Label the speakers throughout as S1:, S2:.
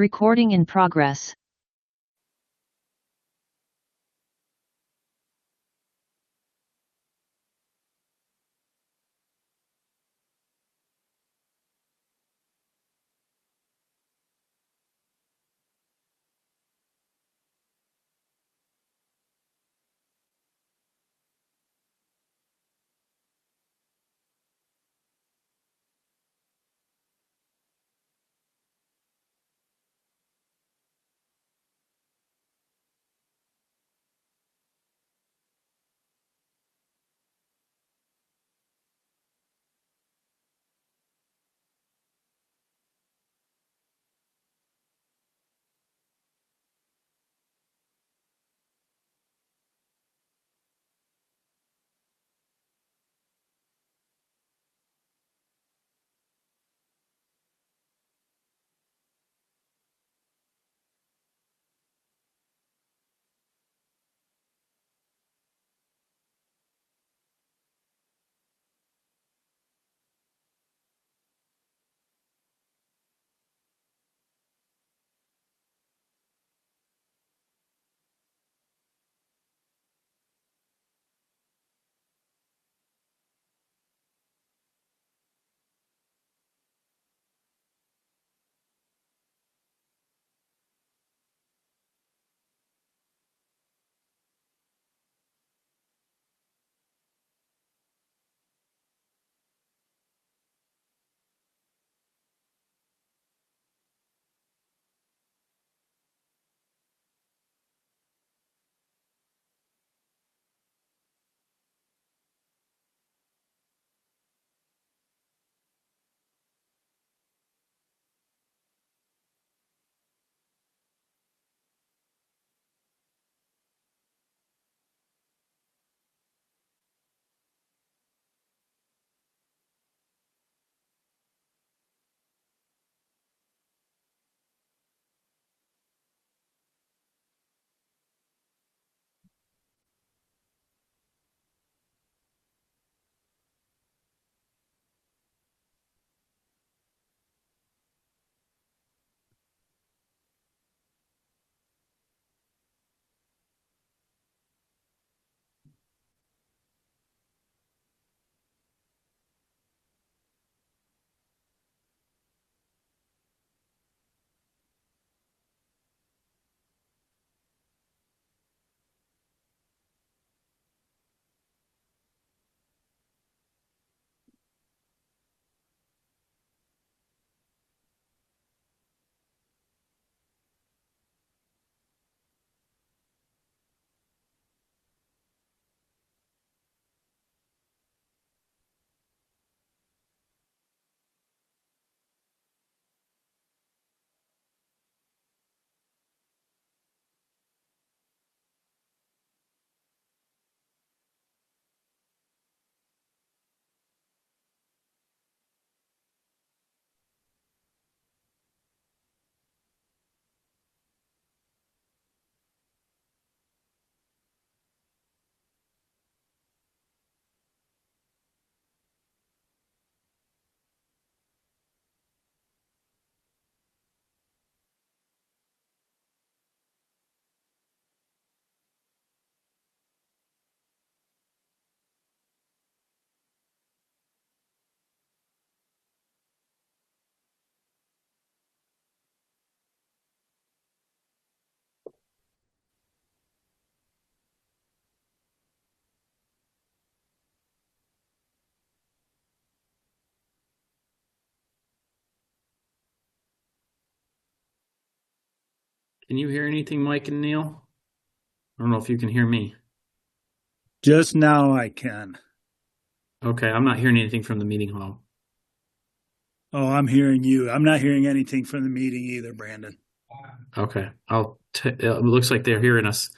S1: Recording in progress.
S2: Can you hear anything, Mike and Neil? I don't know if you can hear me.
S3: Just now I can.
S2: Okay, I'm not hearing anything from the meeting hall.
S3: Oh, I'm hearing you. I'm not hearing anything from the meeting either, Brandon.
S2: Okay, it looks like they're hearing us.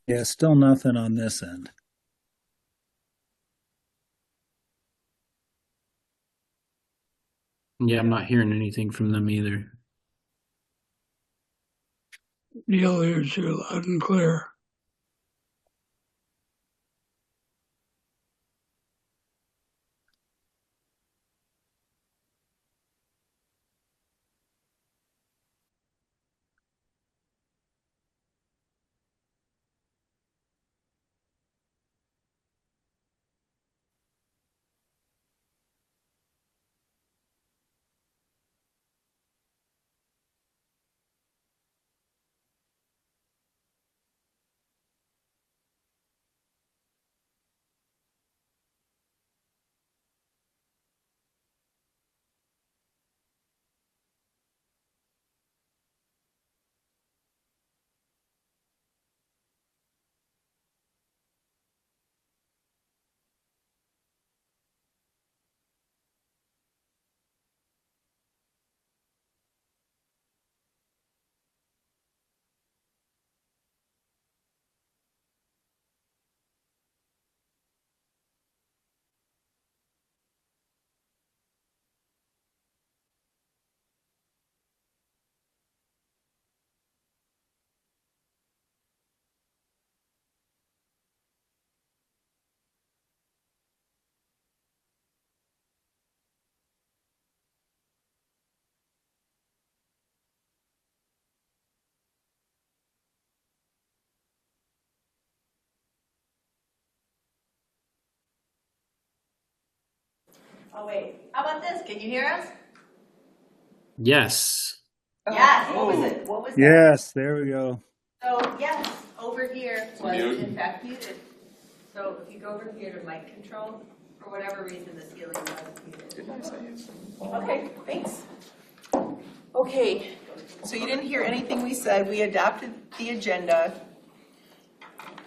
S3: Yeah, still nothing on this end.
S2: Yeah, I'm not hearing anything from them either.
S1: Neil hears you loud and clear.
S4: Oh wait, how about this? Can you hear us?
S2: Yes.
S4: Yes. What was it? What was that?
S3: Yes, there we go.
S4: So yes, over here was in fact muted. So if you go over here to mic control, for whatever reason the ceiling was muted.
S5: Didn't I say yes?
S4: Okay, thanks. Okay, so you didn't hear anything we said. We adopted the agenda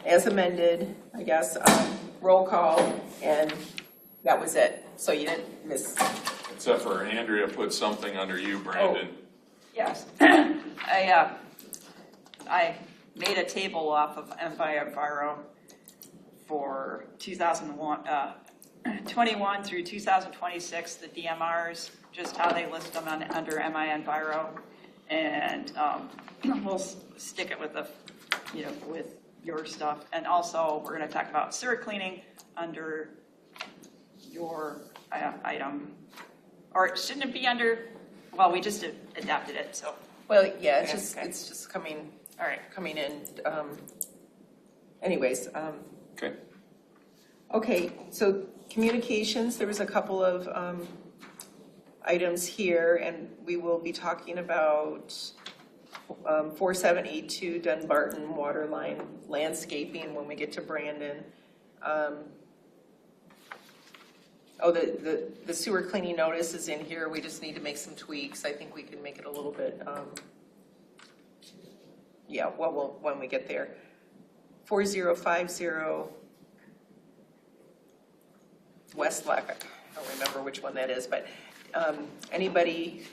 S4: as amended, I guess, roll call, and that was it. So you didn't miss.
S5: Except for Andrea put something under you, Brandon.
S6: Yes. I made a table off of Enviro for 2021 through 2026, the DMRs, just how they list them under MI Enviro. And we'll stick it with with your stuff. And also, we're going to talk about sewer cleaning under your item. Or shouldn't it be under, well, we just adapted it, so.
S4: Well, yeah, it's
S6: Okay,
S4: just
S6: okay.
S4: it's just coming.
S6: All right.
S4: Coming in. Anyways.
S5: Okay.
S4: Okay, so communications, there was a couple of items here, and we will be talking about 4782 Dunbarton Waterline landscaping when we get to Brandon. The sewer cleaning notice is in here. We just need to make some tweaks. I think we can make it a little bit, when we get there. 4050 Westlock, I don't remember which one that is, but anybody,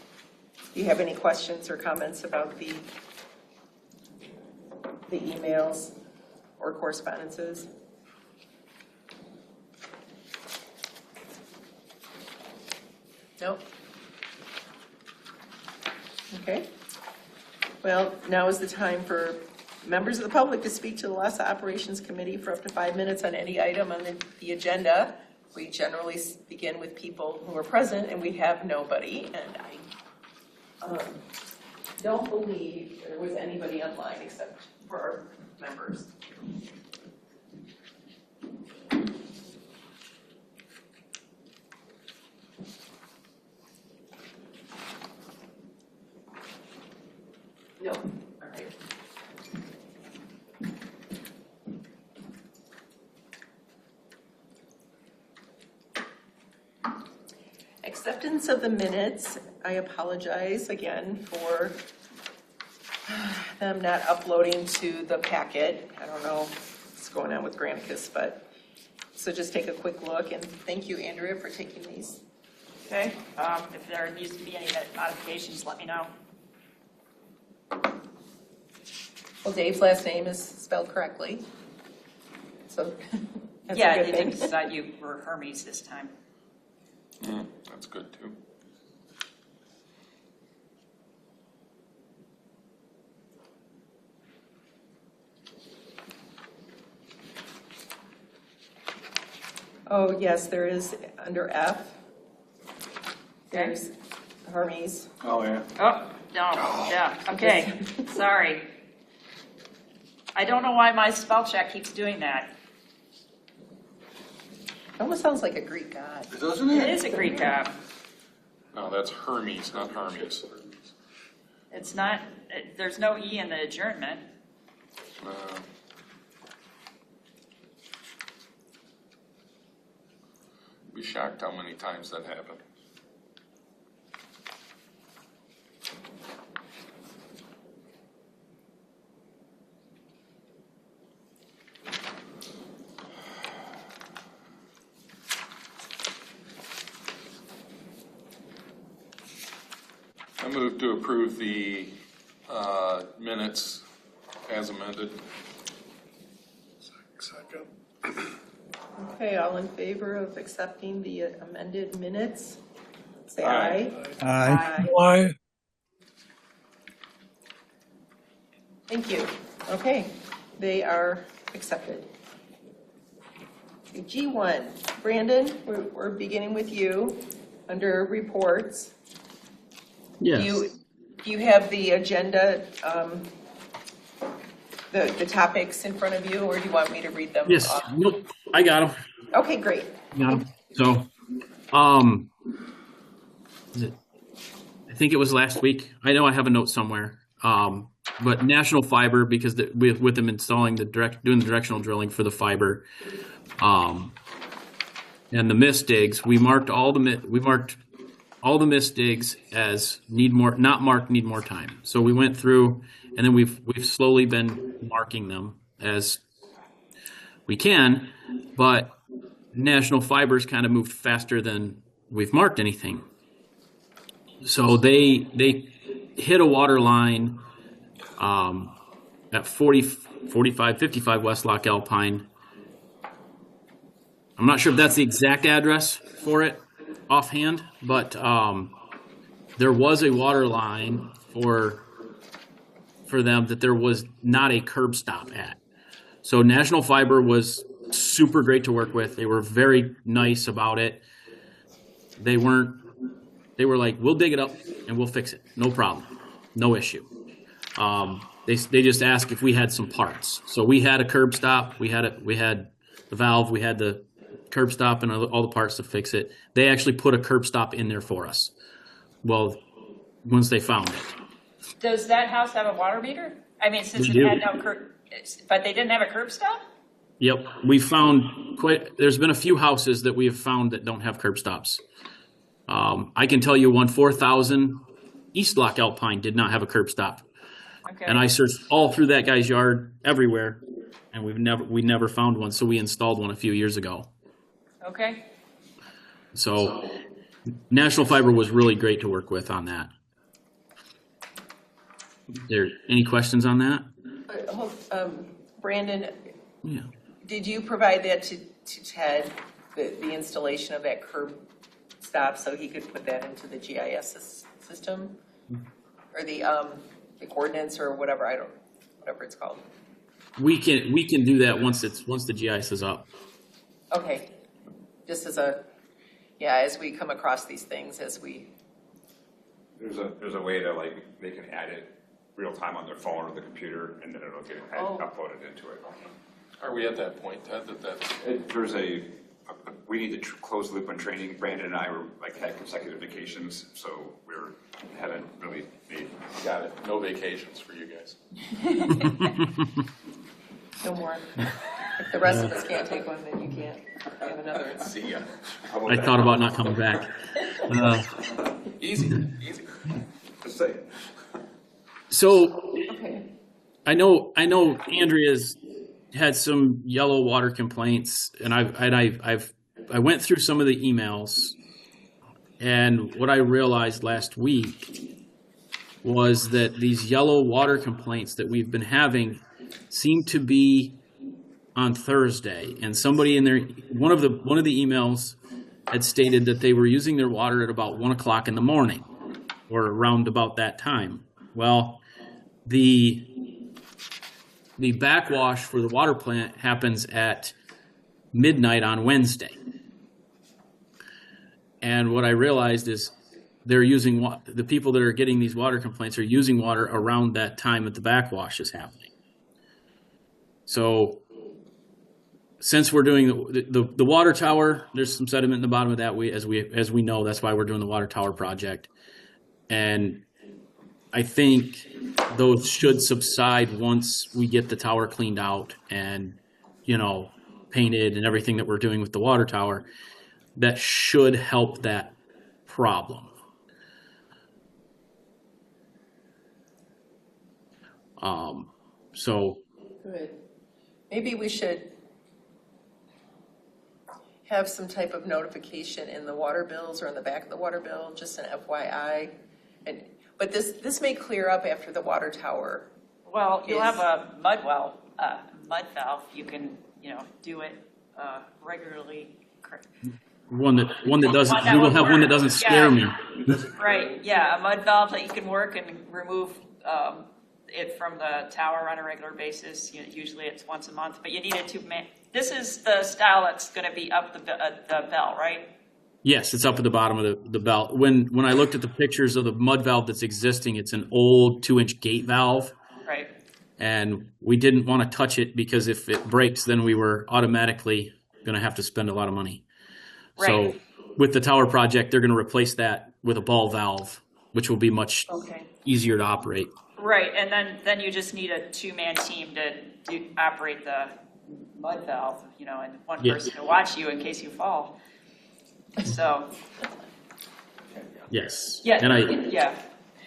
S4: do you have any questions or comments about the emails or correspondences? Nope. Okay. Well, now is the time for members of the public to speak to the LASA Operations Committee for up to 5 minutes on any item on the agenda. We generally begin with people who are present, and we have nobody, and I don't believe there was anybody online except for our members. No. All right. Acceptance of the minutes. I apologize again for them not uploading to the packet. I don't know what's going on with Granicus, but so just take a quick look, and thank you, Andrea, for taking these.
S6: Okay, if there needs to be any modifications, let me know.
S4: Well, Dave's last name is spelled correctly. So that's
S6: Yeah,
S4: a
S6: they
S4: good
S6: didn't
S4: thing.
S6: decide you were Hermes this time.
S5: That's good too.
S4: Oh, yes, there is under F. There's Hermes.
S5: Oh, yeah.
S6: Oh, no, yeah, okay, sorry. I don't know why my spell check keeps doing that.
S4: Almost sounds like a Greek god.
S5: Doesn't
S6: It is a Greek god.
S5: No, that's Hermes, not Hermes.
S6: It's not, there's no E in the adjournment.
S5: Uh, Be shocked how many times that happened. I move to approve the minutes as amended.
S3: Second.
S4: Okay, all in favor of accepting the amended minutes? Say
S5: Aye.
S4: aye.
S3: Aye.
S1: Why?
S4: Thank you. Okay, they are accepted. G1, Brandon, we're beginning with you under reports.
S2: Yes.
S4: Do you have the agenda, the topics in front of you, or do you want me to read them?
S2: Yes.
S4: off?
S2: Nope. I got them.
S4: Okay, great.
S2: So, is it, I think it was last week. I know I have a note somewhere. But National Fiber, because with them installing doing the directional drilling for the fiber, and the mist digs, we marked all the mist digs as need more time. So we went through, and then we've slowly been marking them as we can, but National Fiber's kind of moved faster than we've marked anything. So they hit a water line at 55 West Loch Alpine. I'm not sure if that's the exact address for it offhand, but there was a water line for them that there was not a curb stop at. So National Fiber was super great to work with. They were very nice about it. They were like, we'll dig it up and we'll fix it. No problem. No issue. They just asked if we had some parts. So we had a curb stop. We had the valve. We had the curb stop and all the parts to fix it. They actually put a curb stop in there for us. Well, once they found it.
S6: Does that house have a water meter? I mean, since
S2: They
S6: it
S2: do.
S6: had no curb, but they didn't have a curb stop?
S2: Yep. We found there's been a few houses that we have found that don't have curb stops. I can tell you 4,000 East Loch Alpine did not have a curb stop.
S6: Okay.
S2: And I searched all through that guy's yard everywhere, and we never found one. So we installed one a few years ago.
S6: Okay.
S2: So National Fiber was really great to work with on that. There any questions on that?
S4: Brandon,
S2: Yeah.
S4: did you provide that to Ted, the installation of that curb stop, so he could put that into the GIS system? Or the coordinates or whatever, whatever it's called?
S2: We can do that once the GIS is up.
S4: Okay, just as we come across these things,
S7: There's a way to they can add it real time on their phone or the computer, and then it'll get uploaded into it.
S5: Are we at that point, Ted,
S7: We need to close the loop on training. Brandon and I had consecutive vacations, so haven't really made.
S5: got it, no vacations for you guys.
S4: no more. If the rest of us can't take one, then you can't have another.
S5: See ya.
S2: I thought about not coming back.
S5: Easy.
S7: Just say.
S2: So
S4: Okay.
S2: I know Andrea's had some yellow water complaints, and I went through some of the emails, and what I realized last week was that these yellow water complaints that we've been having seem to be on Thursday, and somebody in there, one of the emails had stated that they were using their water at about 1 o'clock in the morning, or around about that time. Well, the backwash for the water plant happens at midnight on Wednesday. And what I realized is they're using the people that are getting these water complaints are using water around that time that the backwash is happening. So since we're doing the water tower, there's some sediment in the bottom of that. As we know, that's why we're doing the water tower project. And I think those should subside once we get the tower cleaned out and, painted and everything that we're doing with the water tower. That should help that problem. So
S4: Good. Maybe we should have some type of notification in the water bills or in the back of the water bill, just an FYI. But this may clear up after the water tower.
S6: Well, you'll have a mud valve. You can, do it regularly.
S2: one that doesn't. We will have one that doesn't scare me.
S6: Right. Yeah, a mud valve that you can work and remove it from the tower on a regular basis. Usually it's once a month, but you need it to. This is the style that's going to be up the bell, right?
S2: Yes, it's up at the bottom of the belt. When I looked at the pictures of the mud valve that's existing, it's an old 2-inch gate valve.
S6: Right.
S2: And we didn't want to touch it because if it breaks, then we were automatically going to have to spend a lot of money.
S6: Right.
S2: So with the tower project, they're going to replace that with a ball valve, which will be much easier to operate.
S6: Right, and then you just need a 2-man team to operate the mud valve, and one person to watch you in case you fall. So.
S2: Yes.
S6: Yeah.
S2: And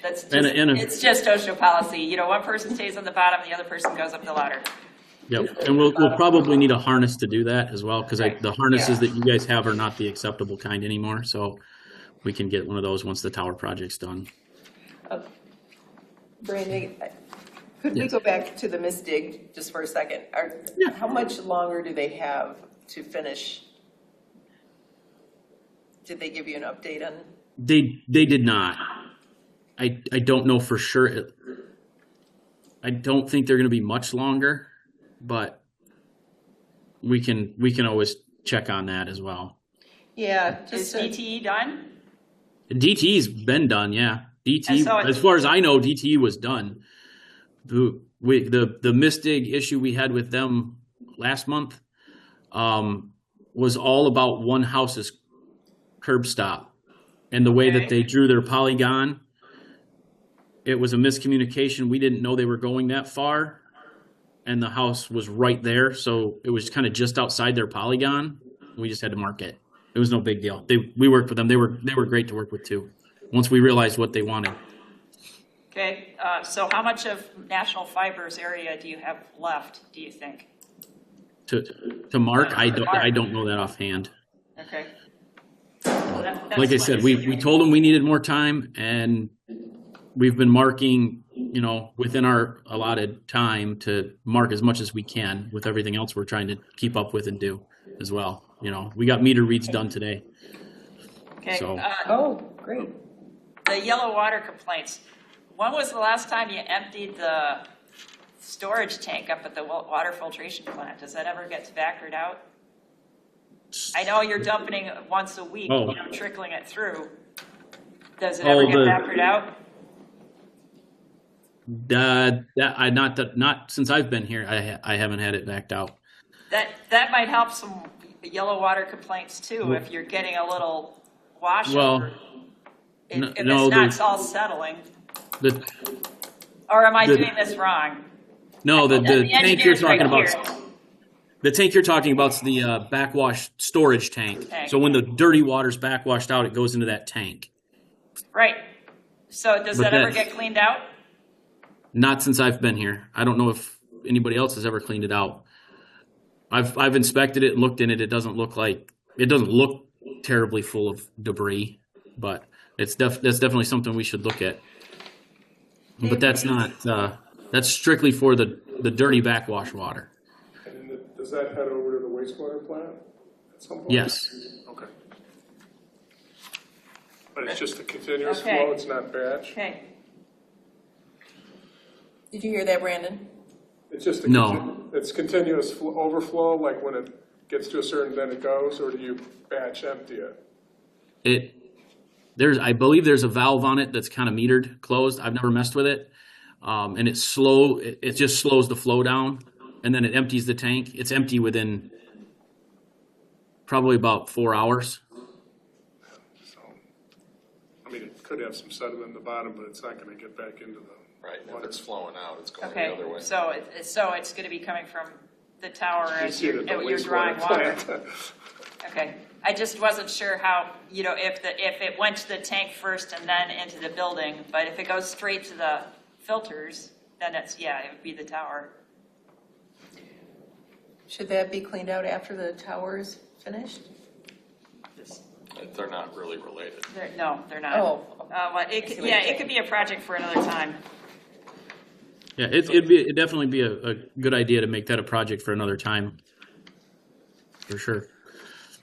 S6: That's just, it's just OSHA policy. One person stays on the bottom, the other person goes up the ladder.
S2: Yep, and we'll probably need a harness to do that as well, because the harnesses that you guys have are not the acceptable kind anymore. So we can get one of those once the tower project's done.
S4: Brandon, could we go back to the misdig just for a second? How much longer do they have to finish? Did they give you an update on?
S2: They did not. I don't know for sure. I don't think they're going to be much longer, but we can always check on that as well.
S4: Yeah.
S6: Is DTE done?
S2: DTE's been done, yeah. DTE, as far as I know, DTE was done. The misdig issue we had with them last month was all about one house's curb stop. And the way that they drew their polygon, it was a miscommunication. We didn't know they were going that far, and the house was right there. So it was kind of just outside their polygon. We just had to mark it. It was no big deal. We worked with them. They were great to work with too, once we realized what they wanted.
S6: Okay, so how much of National Fiber's area do you have left, do you think?
S2: To mark, I don't know that offhand.
S6: Okay.
S2: Like I said, we told them we needed more time, and we've been marking, within our allotted time to mark as much as we can with everything else we're trying to keep up with and do as well. We got meter reads done today.
S6: Okay.
S2: So.
S4: Great.
S6: The yellow water complaints. When was the last time you emptied the storage tank up at the water filtration plant? Does that ever get factored out? I know you're dumping it once a week, trickling it through. Does it ever get factored out? Not since I've been here. I haven't had it backed out. That might help some yellow water complaints too, if you're getting a little washover. If it's not all settling. Or am I doing this wrong? No, the tank you're talking about. The tank you're talking about is the backwash storage tank. So when the dirty water's backwashed out, it goes into that tank. Right. So does that ever get cleaned out? Not since I've been here. I don't know if anybody else has ever cleaned it out. I've inspected it and looked in it. It doesn't look terribly full of debris, but that's definitely something we should look at.
S2: But that's not, that's strictly for the dirty backwash water.
S8: And does that head over to the wastewater plant at some point?
S2: Yes.
S8: Okay. But it's just a continuous
S6: Okay.
S8: flow, it's not batch?
S6: Okay,
S4: Did you hear that, Brandon?
S8: It's just a
S2: No.
S8: it's continuous overflow, like when it gets to a certain, then it goes, or do you batch empty it?
S2: I believe there's a valve on it that's kind of metered closed. I've never messed with it. And it's slow. It just slows the flow down, and then it empties the tank. It's empty within probably about 4 hours.
S8: So, I mean, it could have some sediment in the bottom, but it's not gonna get back into the.
S5: Right, and if it's flowing out, it's going the
S6: okay,
S5: other way.
S6: so it's gonna be coming from the tower
S8: You
S6: as
S8: see it at the
S6: you're drawing
S8: wastewater
S6: water.
S8: plant.
S6: Okay, I just wasn't sure how, if it went to the tank first and then into the building, but if it goes straight to the filters, then it would be the tower.
S4: Should that be cleaned out after the tower is finished?
S5: They're not really related.
S6: No, they're not.
S4: Oh.
S6: Well, it could be a project for another time.
S2: Yeah, it'd definitely be a good idea to make that a project for another time, for sure.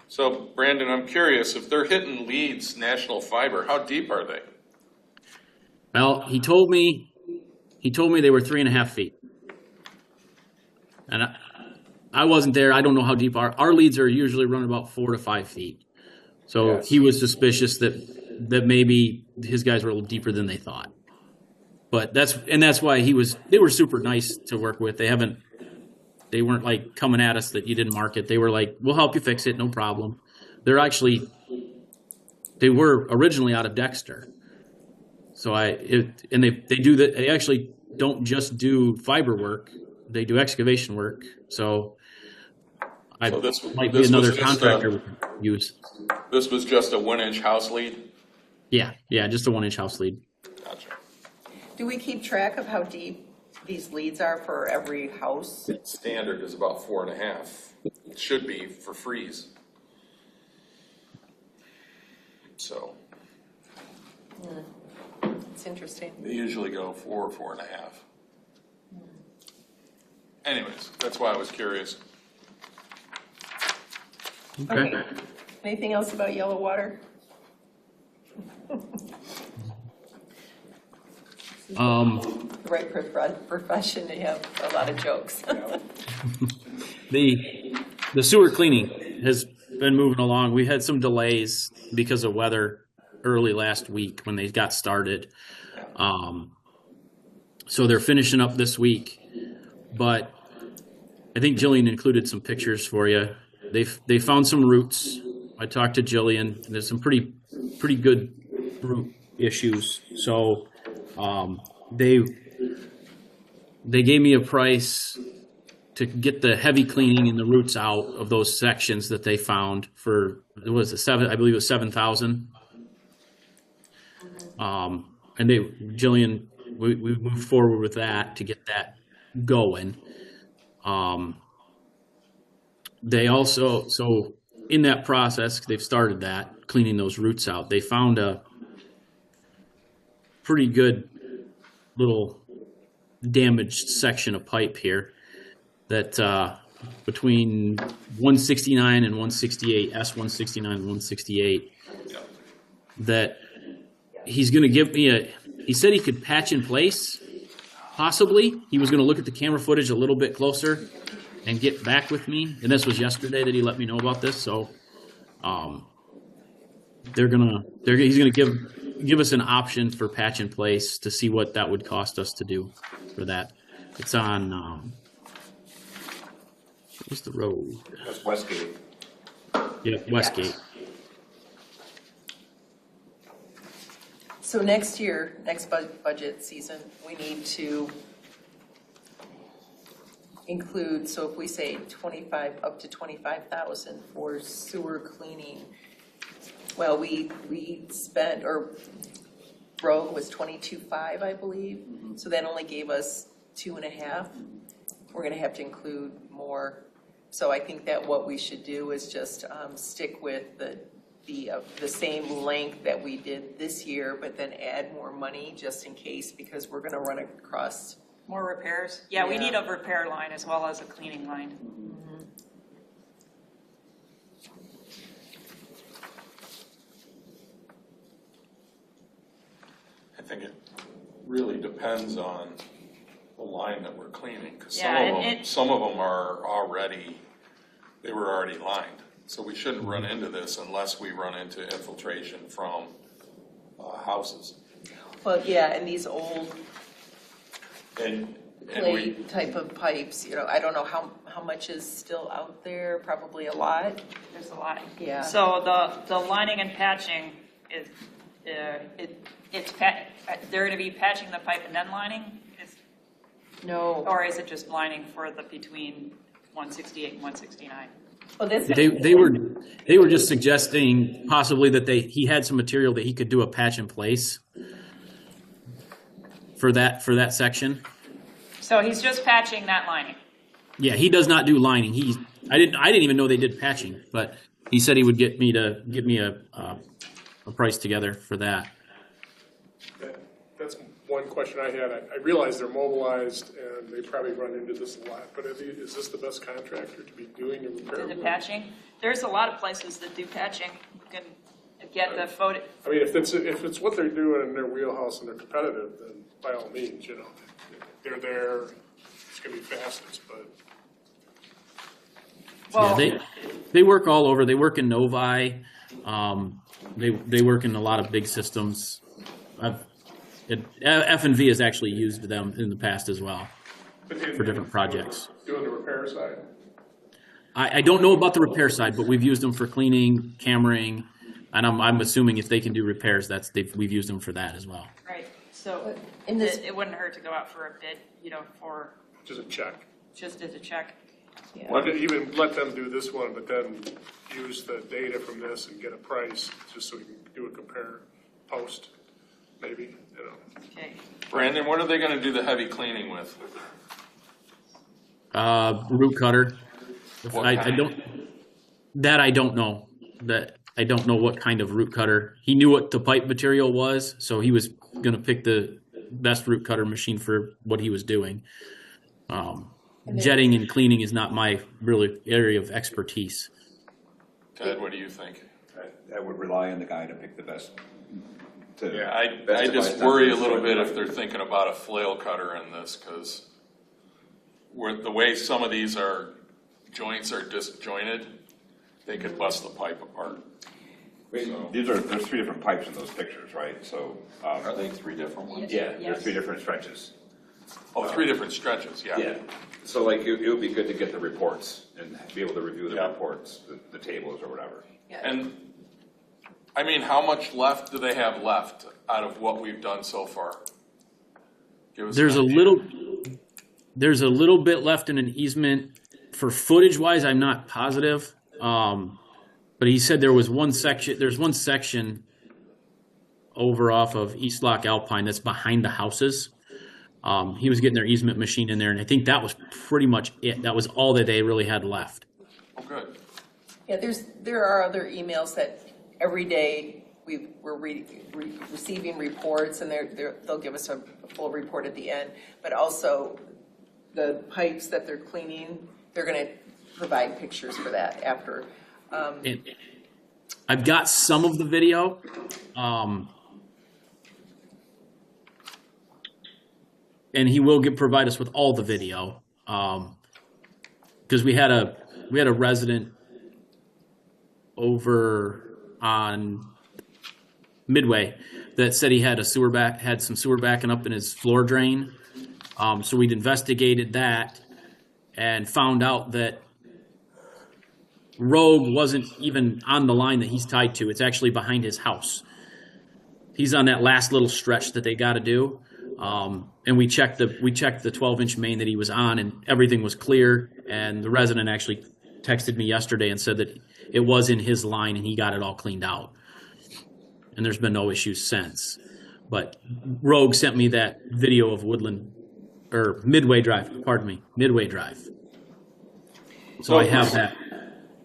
S5: So Brandon, I'm curious, if they're hitting leads, National Fiber, how deep are they?
S2: Well, he told me they were 3.5 feet, and I wasn't there. I don't know how deep our leads are. Usually run about 4 to 5 feet. So
S8: Yes.
S2: he was suspicious that maybe his guys were a little deeper than they thought. But that's why they were super nice to work with. They weren't like coming at us that you didn't mark it. They were like, we'll help you fix it, no problem. They were originally out of Dexter. So they do that. They actually don't just do fiber work; they do excavation work. So
S5: this
S2: might be
S5: was
S2: another
S5: just
S2: contractor we could use.
S5: This was just a 1-inch house lead?
S2: Yeah, just a 1-inch house lead.
S5: Gotcha.
S4: Do we keep track of how deep these leads are for every house?
S5: Standard is about 4.5. It should be for freeze. So
S4: It's interesting.
S5: they usually go 4 or 4.5. Anyways, that's why I was curious.
S2: Okay.
S4: Anything else about yellow water? The right profession to have a lot of jokes.
S2: The sewer cleaning has been moving along. We had some delays because of weather early last week when they got started. So they're finishing up this week, but I think Jillian included some pictures for you. They found some roots. I talked to Jillian, and there's some pretty good root issues. So they gave me a price to get the heavy cleaning and the roots out of those sections that they found for, it was I believe it was $7,000. And Jillian, we moved forward with that to get that going. They also, so in that process, they've started that, cleaning those roots out. They found a pretty good little damaged section of pipe here that between 169 and 168, S169 and 168, that he's going to give me he said he could patch in place, possibly. He was going to look at the camera footage a little bit closer and get back with me. And this was yesterday that he let me know about this. So he's going to give us an option for patch in place to see what that would cost us to do for that. It's on, what's the road?
S7: That's Westgate.
S2: Yeah, Westgate.
S4: So next year, next budget season, we need to include, so if we say up to 25,000 for sewer cleaning, well, we spent, or Rogue was 22.5, I believe, so that only gave us 2.5. We're gonna have to include more. So I think that what we should do is just stick with the the same length that we did this year, but then add more money just in case, because we're gonna run across.
S6: More repairs? Yeah, we
S4: Yeah.
S6: need a repair line as well as a cleaning line.
S5: I think it really depends on the line that we're cleaning, because
S6: Yeah, and
S5: some of them are already, they were already lined. So we shouldn't run into this unless we run into infiltration from houses.
S4: Well, yeah, and these old
S5: And we,
S4: plate type of pipes, I don't know how much is still out there, probably a lot.
S6: There's a lot.
S4: Yeah.
S6: So the lining and patching is, they're gonna be patching the pipe and then lining?
S4: No.
S6: Or is it just lining for the between 168 and 169?
S4: Well, this.
S2: They were just suggesting possibly that he had some material that he could do a patch in place for that section.
S6: So he's just patching that lining.
S2: Yeah, he does not do lining. I didn't even know they did patching, but he said he would get me a price together for that.
S8: That's one question I had. I realize they're mobilized and they probably run into this a lot, but is this the best contractor to be doing the repair?
S6: The patching. There's a lot of places that do patching. You can get the photo.
S8: I mean, if it's what they're doing in their wheelhouse and they're competitive, then by all means, they're there. It's going to be fastest, but.
S6: Well,
S2: Yeah, they work all over. They work in Novi. They work in a lot of big systems. F&V has actually used them in the past as well for different projects.
S8: Doing the repair side?
S2: I don't know about the repair side, but we've used them for cleaning, cammering, and I'm assuming if they can do repairs, we've used them for that as well.
S6: right. So
S4: In this-
S6: it wouldn't hurt to go out for a bid, for
S8: Just a check.
S6: just as a check.
S4: Yeah.
S8: Well, even let them do this one, but then use the data from this and get a price, just so we can do a compare post, maybe,
S6: Okay.
S5: Brandon, what are they gonna do the heavy cleaning with?
S2: Root cutter.
S5: What
S2: I
S5: kind?
S2: don't know. I don't know what kind of root cutter. He knew what the pipe material was, so he was going to pick the best root cutter machine for what he was doing. Jetting and cleaning is not my really area of expertise.
S5: Ted, what do you think?
S7: I would rely on the guy to pick the best.
S5: Yeah, I just worry a little bit if they're thinking about a flail cutter in this, because the way some of these joints are disjointed, they could bust the pipe apart.
S7: There's 3 different pipes in those pictures, right? So.
S5: Are they 3 different ones?
S7: Yeah,
S6: Yes.
S7: there's 3 different stretches.
S5: Oh, 3 different stretches, yeah.
S7: Yeah. So like, it would be good to get the reports and be able to review the
S5: Yeah.
S7: reports, the tables or whatever.
S5: And, I mean, how much left do they have left out of what we've done so far? Give us
S2: There's
S5: an
S2: a
S5: idea.
S2: little bit left in an easement. For footage wise, I'm not positive. But he said there's one section over off of East Lock Alpine that's behind the houses. He was getting their easement machine in there, and I think that was pretty much it. That was all that they really had left.
S5: Oh, good.
S4: Yeah, there are other emails that every day we're receiving reports, and they'll give us a full report at the end. But also, the pipes that they're cleaning, they're going to provide pictures for that after.
S2: I've got some of the video. And he will provide us with all the video, because we had a resident over on Midway that said he had some sewer backing up in his floor drain. So we'd investigated that and found out that Rogue wasn't even on the line that he's tied to. It's actually behind his house. He's on that last little stretch that they got to do. And we checked the 12-inch main that he was on, and everything was clear. And the resident actually texted me yesterday and said that it was in his line and he got it all cleaned out. And there's been no issues since. But Rogue sent me that video of Midway Drive. So I have that.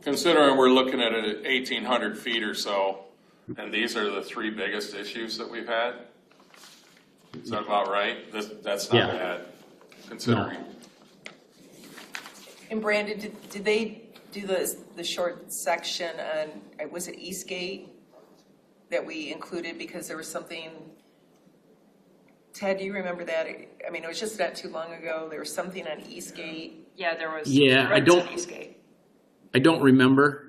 S5: considering we're looking at it at 1,800 feet or so, and these are the 3 biggest issues that we've had. Is that about right? That's not bad, considering.
S2: No.
S4: And Brandon, did they do the short section on, was it Eastgate that we included because there was something, Ted, do you remember that? I mean, it was just not too long ago, there was something on Eastgate.
S6: Yeah, there was.
S2: Yeah, I don't.
S6: Eastgate.
S2: I don't remember.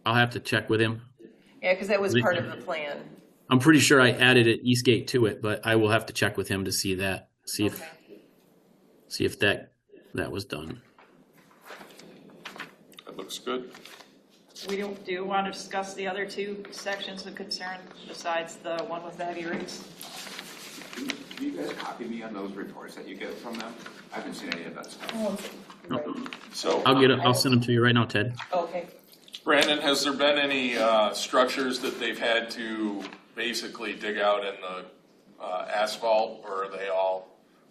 S2: I'll have to check with him.
S4: Yeah, because that was part of the plan.
S2: I'm pretty sure I added an Eastgate to it, but I will have to check with him to see that. See if that was done.
S5: That looks good.
S6: Do you want to discuss the other 2 sections of concern besides the one with the heavy rigs?
S7: Do you guys copy me on those reports that you get from them? I haven't seen any of that stuff.
S4: Oh, right.
S5: So,
S2: I'll send them to you right now, Ted.
S4: Okay.
S5: Brandon, has there been any structures that they've had to basically dig out in the asphalt, or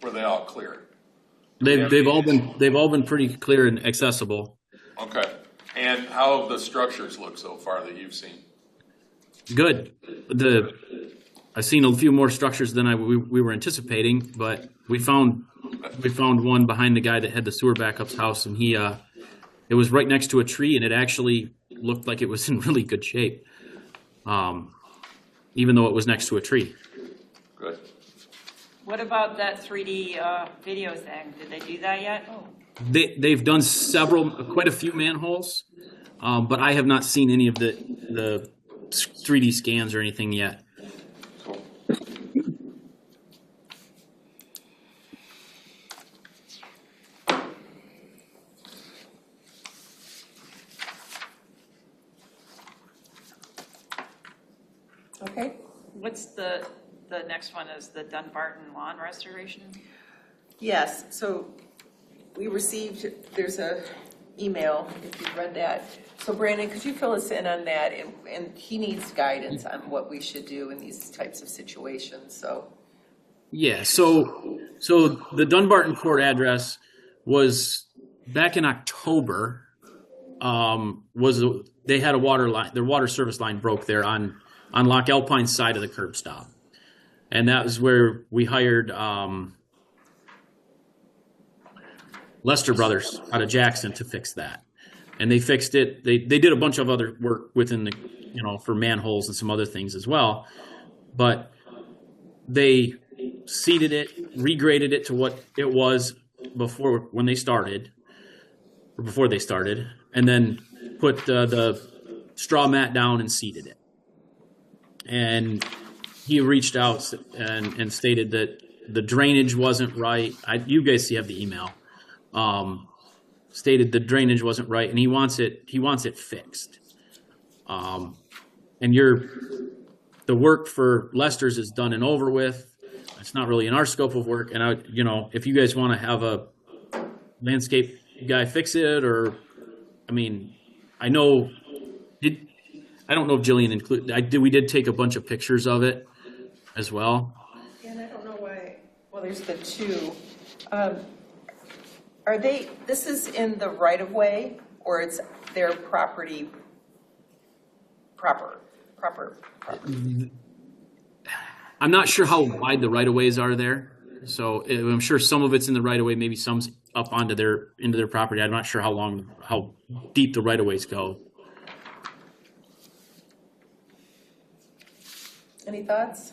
S5: were they all clear?
S2: They've all been pretty clear and accessible.
S5: Okay. And how have the structures looked so far that you've seen?
S2: Good. I've seen a few more structures than we were anticipating, but we found one behind the guy that had the sewer backup's house, and it was right next to a tree, and it actually looked like it was in really good shape, even though it was next to a tree.
S5: Good.
S6: What about that 3D video thing? Did they do that yet?
S2: They've done quite a few manholes, but I have not seen any of the 3D scans or anything yet.
S5: Cool.
S4: Okay.
S6: What's the next one is the Dunbarton lawn restoration?
S4: Yes, so we received, there's a email, if you've read that. So Brandon, could you fill us in on that? And he needs guidance on what we should do in these types of situations, so.
S2: Yeah, so the Dunbarton court address was back in October. They had a water line, their water service line broke there on Loch Alpine's side of the curb stop, and that was where we hired Lester Brothers out of Jackson to fix that, and they fixed it. They did a bunch of other work within the for manholes and some other things as well, but they seeded it, regraded it to what it was before they started, and then put the straw mat down and seeded it. And he reached out and stated that the drainage wasn't right. You guys have the email. Stated the drainage wasn't right, and he wants it fixed. And the work for Lester's is done and over with. It's not really in our scope of work. And if you guys want to have a landscape guy fix it, or I know. I don't know if Jillian included. We did take a bunch of pictures of it as well.
S4: And I don't know why. Well, there's the 2. Are they? This is in the right of way, or it's their property? Proper.
S2: I'm not sure how wide the right of ways are there, so I'm sure some of it's in the right of way. Maybe some's up into their property. I'm not sure how deep the right of ways go.
S4: Any thoughts?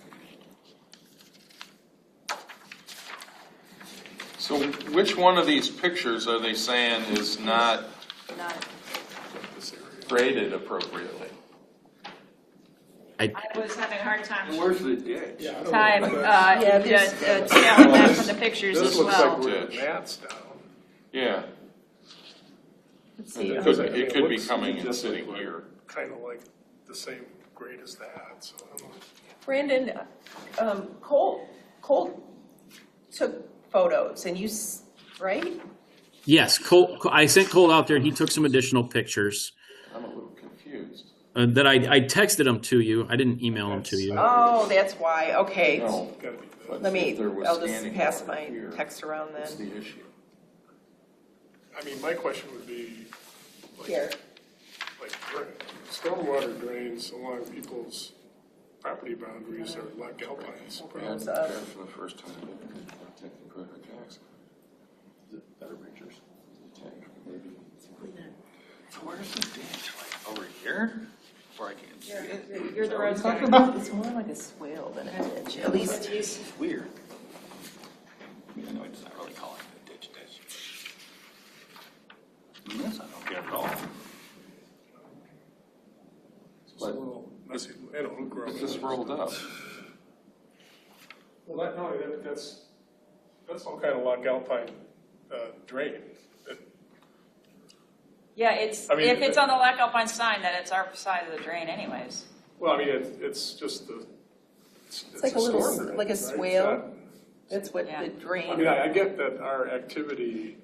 S5: So which one of these pictures are they saying is not graded appropriately?
S6: I was having a hard time.
S7: Where's the ditch?
S6: Detailing that from the pictures as
S8: This looks
S6: well.
S8: like where the mat's down.
S5: Yeah,
S4: Let's see.
S5: it could be coming and sitting here.
S8: Kind of like the same grade as that, so I don't know.
S4: Brandon, Cole took photos, and right?
S2: Yes, Cole. I sent Cole out there, and he took some additional pictures.
S5: I'm a little confused.
S2: That I texted them to you. I didn't email them to you.
S4: Oh, that's why. Okay.
S5: No,
S8: Gotta be that.
S4: Let me.
S5: If there was
S4: I'll just
S5: standing
S4: pass
S5: water
S4: my
S5: here,
S4: text around
S5: That's
S4: then.
S5: the issue.
S8: I mean, my question would be, like,
S4: Here.
S8: like, stormwater drains along people's property boundaries are like alpines.
S4: Those up.
S5: For the first time, better pictures. Maybe. So where's the ditch? Like over here? Where I can't see it?
S6: You're the road guy.
S4: It's more like a swale than a ditch, at least.
S5: It's weird. I know it's not really calling it a ditch. This I don't get at all.
S8: It's a little messy,
S5: It's just rolled up.
S8: Well, that's all kind of like alpine drain.
S6: Yeah,
S8: I mean,
S6: if it's on the Lac Alpine sign, then it's our side of the drain anyways.
S8: Well, I mean, it's just
S4: It's like a little,
S8: storm drain,
S4: like a
S8: right?
S4: swale. That's what
S6: Yeah.
S4: the drain.
S8: I mean, I get that our activity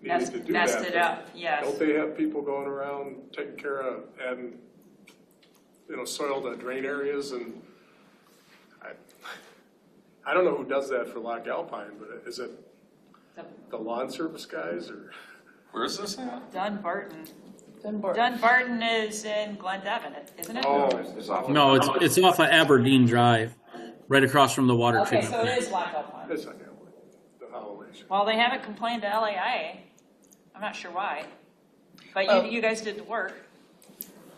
S8: needed to do that.
S6: Messed it
S8: but
S6: up, yes.
S8: Don't they have people going around taking care of adding, soil to drain areas? And I don't know who does that for Lac Alpine, but is it the lawn service guys or?
S5: Where's this at?
S6: Dunbarton.
S4: Dunbar.
S6: Dunbarton is in Glen Devon, isn't it?
S8: Oh,
S7: It's off of-
S2: No, it's off of Aberdeen Drive, right across from the water
S6: Okay,
S2: treatment
S6: so it
S2: plant.
S6: is Lac Alpine.
S8: it's like the Holloway.
S6: Well, they haven't complained to LAIA. I'm not sure why. But
S4: Oh.
S6: you guys did the work.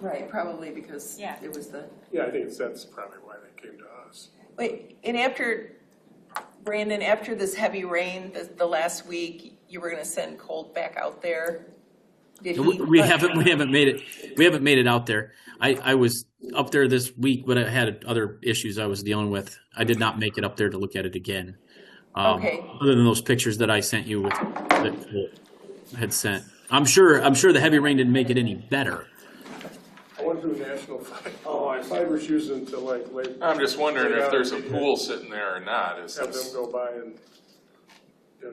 S4: Right, probably because
S6: Yeah.
S4: it was the.
S8: Yeah, I think that's probably why they came to us.
S4: Wait, and Brandon, after this heavy rain, the last week, you were gonna send Colt back out there? Did he?
S2: We haven't made it out there. I was up there this week, but I had other issues I was dealing with. I did not make it up there to look at it again.
S4: Okay.
S2: Other than those pictures that I sent you that Colt had sent. I'm sure the heavy rain didn't make it any better.
S8: I went through National Fiber's using to like lay.
S5: I'm just wondering
S8: lay
S5: if
S8: out
S5: there's a
S8: the-
S5: pool sitting there or not.
S8: Have them go by and,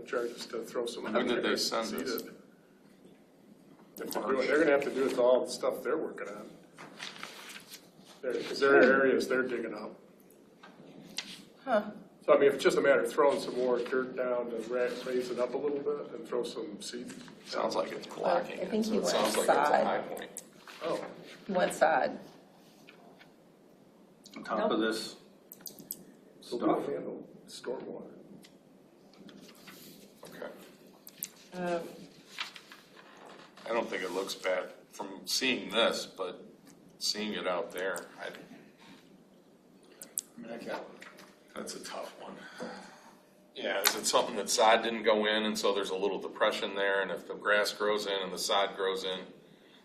S8: charge us to throw some.
S5: When did they send this?
S8: They're gonna have to do it to all the stuff they're working on. Because there are areas they're digging up.
S4: Huh.
S8: So I mean, if it's just a matter of throwing some more dirt down to raise it up a little bit and throw some seed.
S5: Sounds like it's blocking
S4: I think
S5: it, so
S4: he
S5: it
S4: went
S5: sounds like it's a
S4: side.
S5: high point.
S8: Oh,
S4: He went sod.
S7: On top of this
S8: so we
S7: stuff.
S8: don't handle stormwater.
S5: Okay. I don't think it looks bad from seeing this, but seeing it out there, that's a tough one. Yeah, is it something that sod didn't go in and so there's a little depression there, and if the grass grows in and the sod grows in,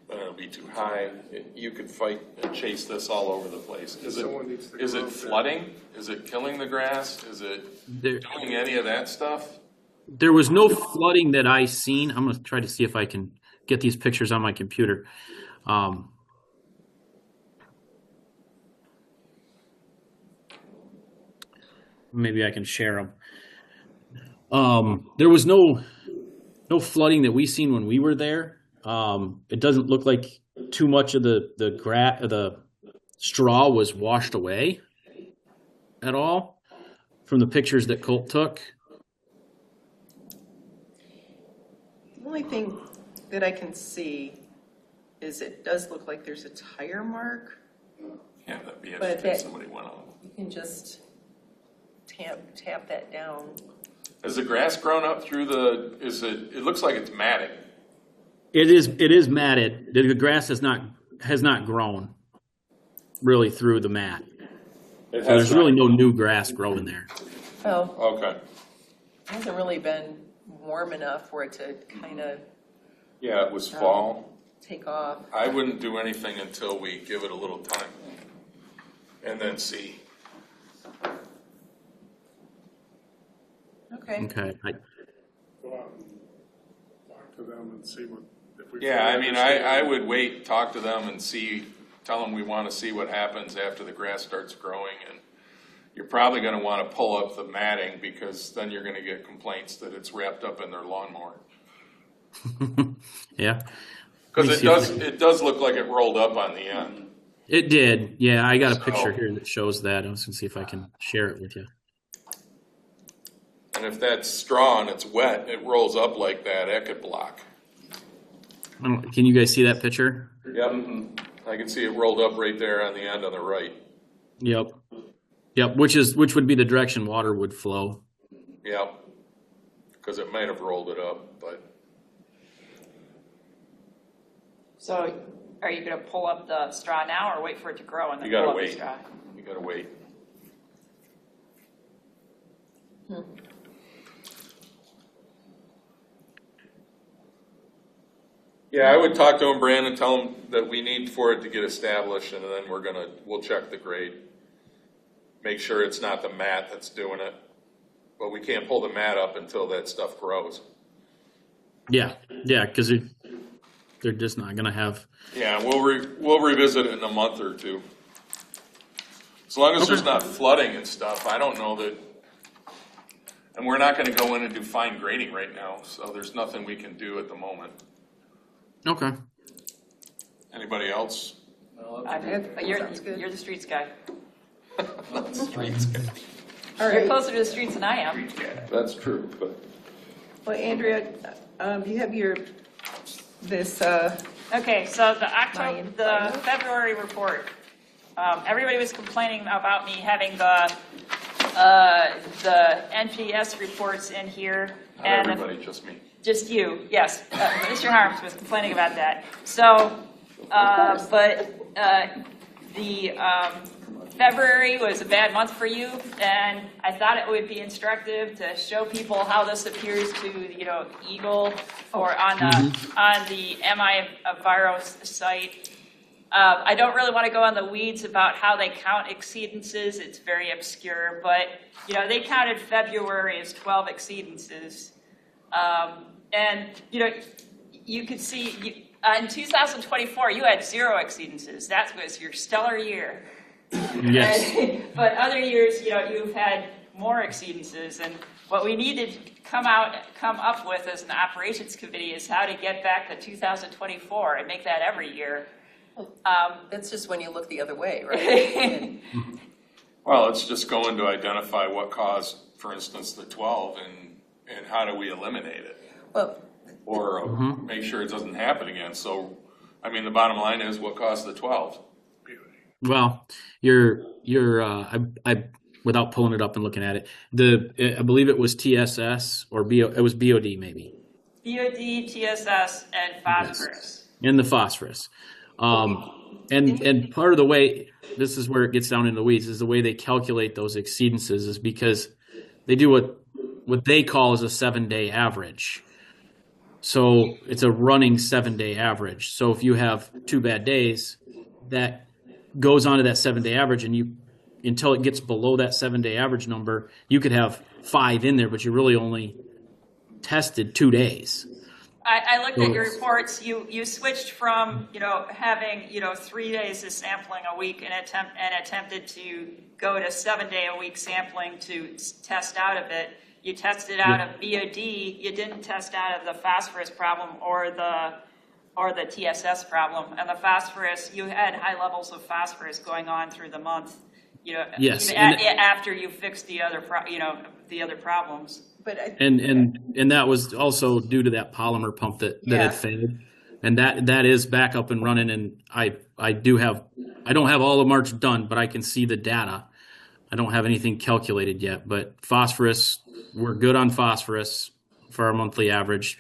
S5: then it'll be too high? You could fight and chase this all over the place.
S8: Someone needs to
S5: Is
S8: go
S5: it
S8: up there.
S5: flooding? Is it killing the grass? Is it doing any of that stuff?
S2: There was no flooding that I seen. I'm going to try to see if I can get these pictures on my computer. Maybe I can share them. There was no flooding that we seen when we were there. It doesn't look like too much of the straw was washed away at all from the pictures that Colt took.
S4: The only thing that I can see is it does look like there's a tire mark.
S5: Yeah, that'd be
S4: But
S5: if
S4: that-
S5: somebody went on.
S4: You can just tap that down.
S5: Has the grass grown up through it looks like it's matted.
S2: It is matted. The grass has not grown really through the mat. So there's really no new grass growing there.
S4: Well,
S5: Okay.
S4: it hasn't really been warm enough for it to kind of
S5: Yeah, it was fall.
S4: take off.
S5: I wouldn't do anything until we give it a little time and then see.
S4: Okay.
S2: Okay.
S8: Go out and talk to them and see what, if we.
S5: Yeah, I mean, I would wait, talk to them and see, tell them we want to see what happens after the grass starts growing, and you're probably going to want to pull up the matting because then you're going to get complaints that it's wrapped up in their lawnmower.
S2: Yeah.
S5: Because it does look like it rolled up on the end.
S2: It did. Yeah, I got a
S5: So-
S2: picture here that shows that. I was going to see if I can share it with you.
S5: And if that's straw and it's wet, it rolls up like that, it could block.
S2: Can you guys see that picture?
S5: Yep, I can see it rolled up right there on the end on the right.
S2: Yep. Yep, which would be the direction water would flow.
S5: Yep, because it might have rolled it up, but.
S6: So are you going to pull up the straw now or wait for it to grow and then
S5: You gotta
S6: pull up
S5: wait.
S6: the straw?
S5: You gotta wait. Yeah, I would talk to him, Brandon, tell him that we need for it to get established, and then we'll check the grade. Make sure it's not the mat that's doing it, but we can't pull the mat up until that stuff grows.
S2: Yeah, because they're just not going to have.
S5: Yeah, we'll revisit it in a month or two. As long as there's not flooding and stuff, I don't know that. And we're not going to go in and do fine grading right now, so there's nothing we can do at the moment.
S2: Okay.
S5: Anybody else?
S6: You're the streets guy.
S5: Streets guy.
S4: All
S6: You're
S4: right.
S6: closer to the streets than I am.
S5: That's true, but.
S4: Well, Andrea, you have this,
S6: Okay, so
S4: Ryan,
S6: the February report. Everybody was complaining about me having the NPS reports in here.
S5: Not
S6: and
S5: everybody, just me.
S6: Just you, yes. Mr. Harms was complaining about that. So, the February was a bad month for you, and I thought it would be instructive to show people how this appears to, Eagle or on the MI Enviro site. I don't really want to go on the weeds about how they count exceedances. It's very obscure, but they counted February as 12 exceedances. And, you could see in 2024, you had 0 exceedances. That was your stellar year.
S2: Yes.
S6: But other years, you've had more exceedances. And what we need to come up with as an operations committee is how to get back to 2024 and make that every year.
S4: that's just when you look the other way, right?
S5: Well, it's just going to identify what caused, for instance, the 12 and how do we eliminate it?
S4: Well,
S5: Or make sure it doesn't happen again. So, I mean, the bottom line is what caused the 12?
S2: Well, I without pulling it up and looking at it, I believe it was TSS or it was BOD maybe.
S6: BOD, TSS, and phosphorus.
S2: Yes. And the phosphorus. And part of the way, this is where it gets down in the weeds, is the way they calculate those exceedances is because they do what they call is a 7-day average. So it's a running 7-day average. So if you have 2 bad days, that goes on to that 7-day average, and until it gets below that 7-day average number, you could have 5 in there, but you really only tested 2 days.
S6: I looked at your reports. You switched from having 3 days of sampling a week and attempted to go to 7-day-a-week sampling to test out of it. You tested out of BOD. You didn't test out of the phosphorus problem or the TSS problem. And the phosphorus, you had high levels of phosphorus going on through the month.
S2: Yes,
S6: even after you fixed the other problems.
S4: but
S2: And that was also due to that polymer pump that had failed, and that is back up and running. And I don't have all of March done, but I can see the data. I don't have anything calculated yet, but phosphorus, we're good on phosphorus for our monthly average.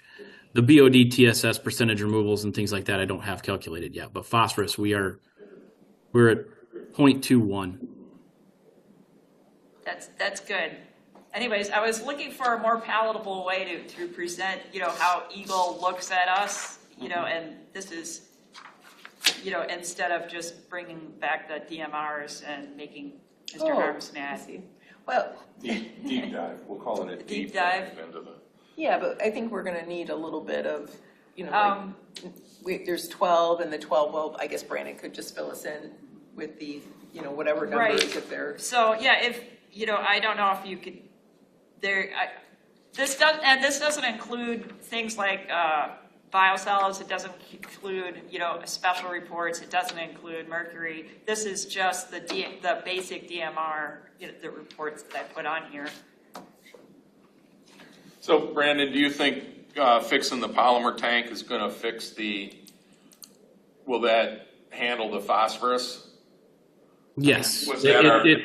S2: The BOD, TSS percentage removals and things like that, I don't have calculated yet, but phosphorus, we're at 0.21.
S6: That's good. Anyways, I was looking for a more palatable way to present, how Eagle looks at us, and this is, instead of just bringing back the DMRs and making Mr. Harms mad.
S4: well,
S5: Deep dive. We'll call it a deep dive into the.
S4: yeah, but I think we're going to need a little bit of, there's 12 and the 12. Well, I guess Brandon could just fill us in with the, whatever numbers if they're.
S6: So yeah, if I don't know if you could. This doesn't include things like biosolids. It doesn't include special reports. It doesn't include mercury. This is just the basic DMR, the reports that I put on here.
S5: So, Brandon, do you think fixing the polymer tank is going to fix the will that handle the phosphorus?
S2: Yes,
S5: Was that
S2: it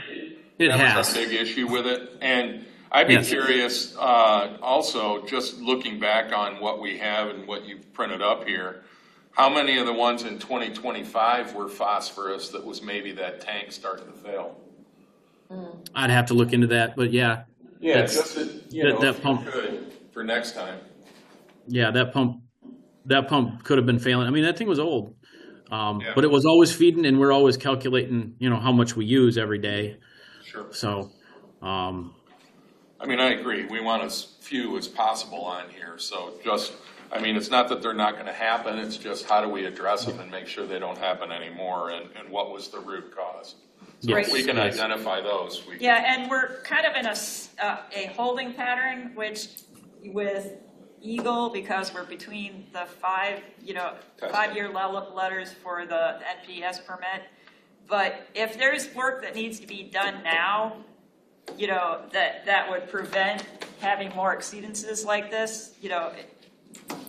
S5: that
S2: has.
S5: was a big issue with it? And I'd be curious, also, just looking back on what we have and what you've printed up here, how many of the ones in 2025 were phosphorus that was maybe that tank starting to fail?
S2: I'd have to look into that, but yeah.
S5: Yeah,
S2: That's-
S5: just that, you know,
S2: that
S5: if
S2: pump-
S5: you could, for next time.
S2: Yeah, that pump could have been failing. I mean, that thing was old,
S5: Yeah.
S2: but it was always feeding, and we're always calculating, how much we use every day.
S5: Sure.
S2: So,
S5: I mean, I agree. We want as few as possible on here. So just, I mean, it's not that they're not going to happen. It's just how do we address them and make sure they don't happen anymore, and what was the root cause? So
S2: Yes,
S5: if we can
S2: yes.
S5: identify those. We
S6: Yeah, and we're kind of in a holding pattern, which with Eagle, because we're between the 5-year letters for the NPS permit. But if there's work that needs to be done now, that would prevent having more exceedances like this,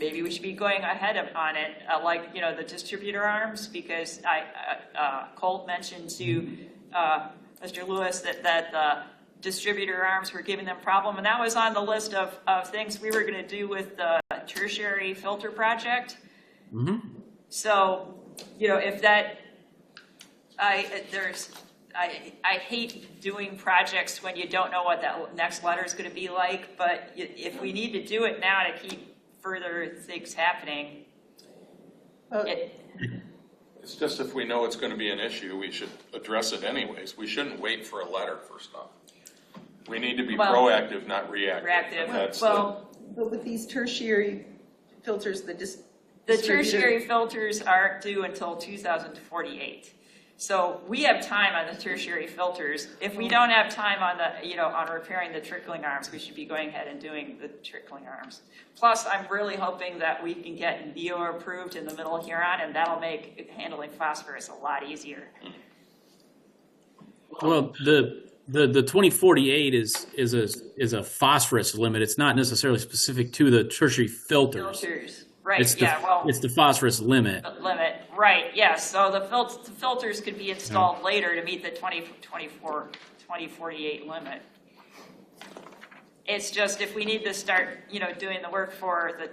S6: maybe we should be going ahead on it, like, the distributor arms, because Colt mentioned to Mr. Lewis that the distributor arms were giving them problem, and that was on the list of things we were going to do with the tertiary filter project.
S2: Mm-hmm.
S6: So, if that, I hate doing projects when you don't know what that next letter is going to be like, but if we need to do it now to keep further things happening,
S5: It's just if we know it's going to be an issue, we should address it anyways. We shouldn't wait for a letter for stuff. We need to be proactive, not reactive.
S6: reactive.
S5: And that's
S4: But with these tertiary filters, the
S6: tertiary filters aren't due until 2048. So we have time on the tertiary filters. If we don't have time on on repairing the trickling arms, we should be going ahead and doing the trickling arms. Plus, I'm really hoping that we can get NEO approved in the middle of Huron, and that'll make handling phosphorus a lot easier.
S2: Well, the 2048 is a phosphorus limit. It's not necessarily specific to the tertiary filters.
S6: Right,
S2: It's the phosphorus limit.
S6: Right, yes. So the filters could be installed later to meet the 2048 limit. It's just if we need to start, doing the work for the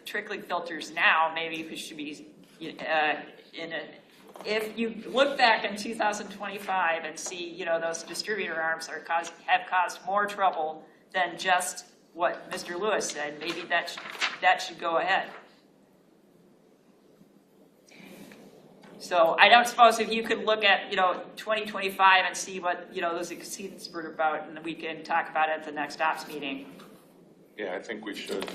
S6: trickling filters now, maybe we should be if you look back in 2025 and see, those distributor arms have caused more trouble than just what Mr. Lewis said, maybe that should go ahead. So I don't suppose if you could look at, 2025 and see what, those exceedance were about, and we can talk about it at the next ops meeting.
S5: Yeah, I think we should.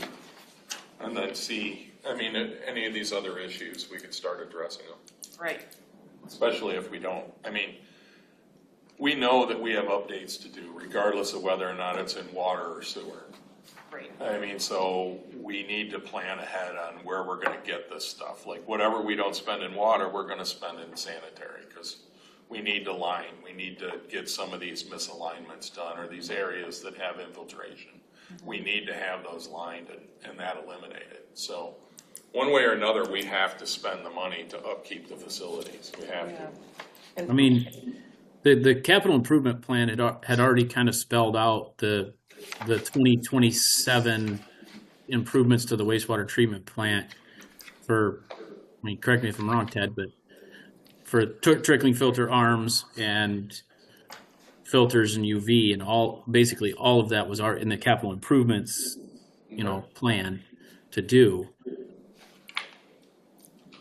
S5: And then see, any of these other issues, we could start addressing them.
S6: Right.
S5: Especially if we don't, we know that we have updates to do regardless of whether or not it's in water or sewer.
S6: Right.
S5: So we need to plan ahead on where we're going to get this stuff. Like whatever we don't spend in water, we're going to spend in sanitary because we need to line. We need to get some of these misalignments done or these areas that have infiltration. Mm-hmm. We need to have those lined and that eliminated. So one way or another, we have to spend the money to upkeep the facilities. We have to.
S2: The capital improvement plan had already kind of spelled out the 2027 improvements to the wastewater treatment plant for, correct me if I'm wrong, Ted, but for trickling filter arms and filters and UV and basically all of that was in the capital improvements, plan to do.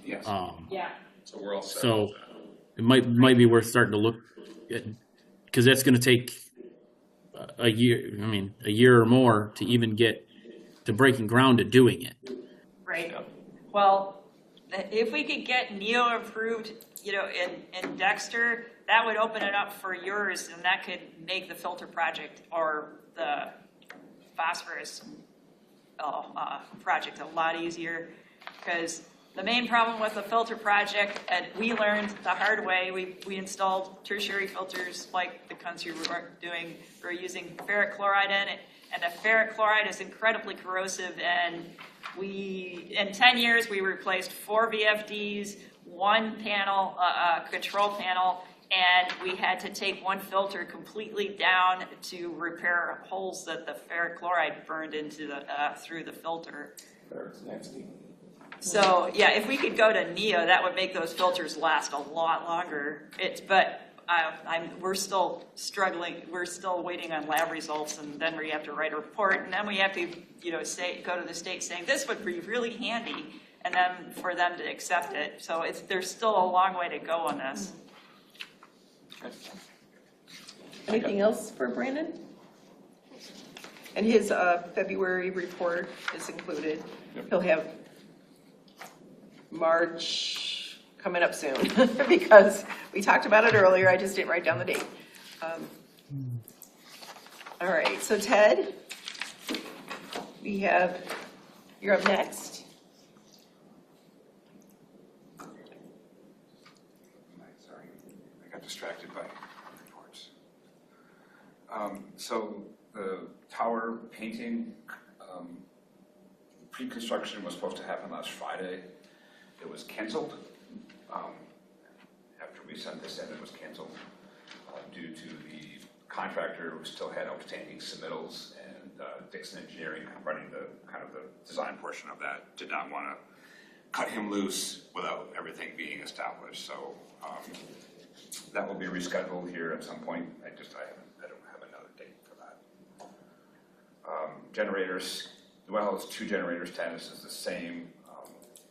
S5: Yes.
S6: Yeah.
S5: So we're all set.
S2: So it might be worth starting to look at, because that's going to take a year or more to even get to breaking ground to doing it.
S6: Right. Yeah. Well, if we could get NEO approved, in Dexter, that would open it up for yours, and that could make the filter project or the phosphorus project a lot easier. Because the main problem with the filter project, and we learned the hard way, we installed tertiary filters like the country weren't doing. We're using ferric chloride in it, and the ferric chloride is incredibly corrosive, and in 10 years, we replaced 4 VFDs, one panel, control panel, and we had to take one filter completely down to repair holes that the ferric chloride burned into the through the filter. So yeah, if we could go to NEO, that would make those filters last a lot longer. We're still struggling. We're still waiting on lab results, and then we have to write a report, and then we have to, go to the state saying this would be really handy, and then for them to accept it. So there's still a long way to go on this.
S4: Anything else for Brandon? And his February report is included.
S5: Yep.
S4: He'll have March coming up soon because we talked about it earlier. I just didn't write down the date. All right, so Ted, you're up next.
S7: Sorry, I got distracted by reports. So the tower painting, pre-construction was supposed to happen last Friday. It was canceled. After we sent this in, it was canceled due to the contractor who still had outstanding submittals, and Dixon Engineering, running the design portion of that, did not want to cut him loose without everything being established. So that will be rescheduled here at some point. I don't have another date for that. Generators, well, it's 2 generators. Status is the same.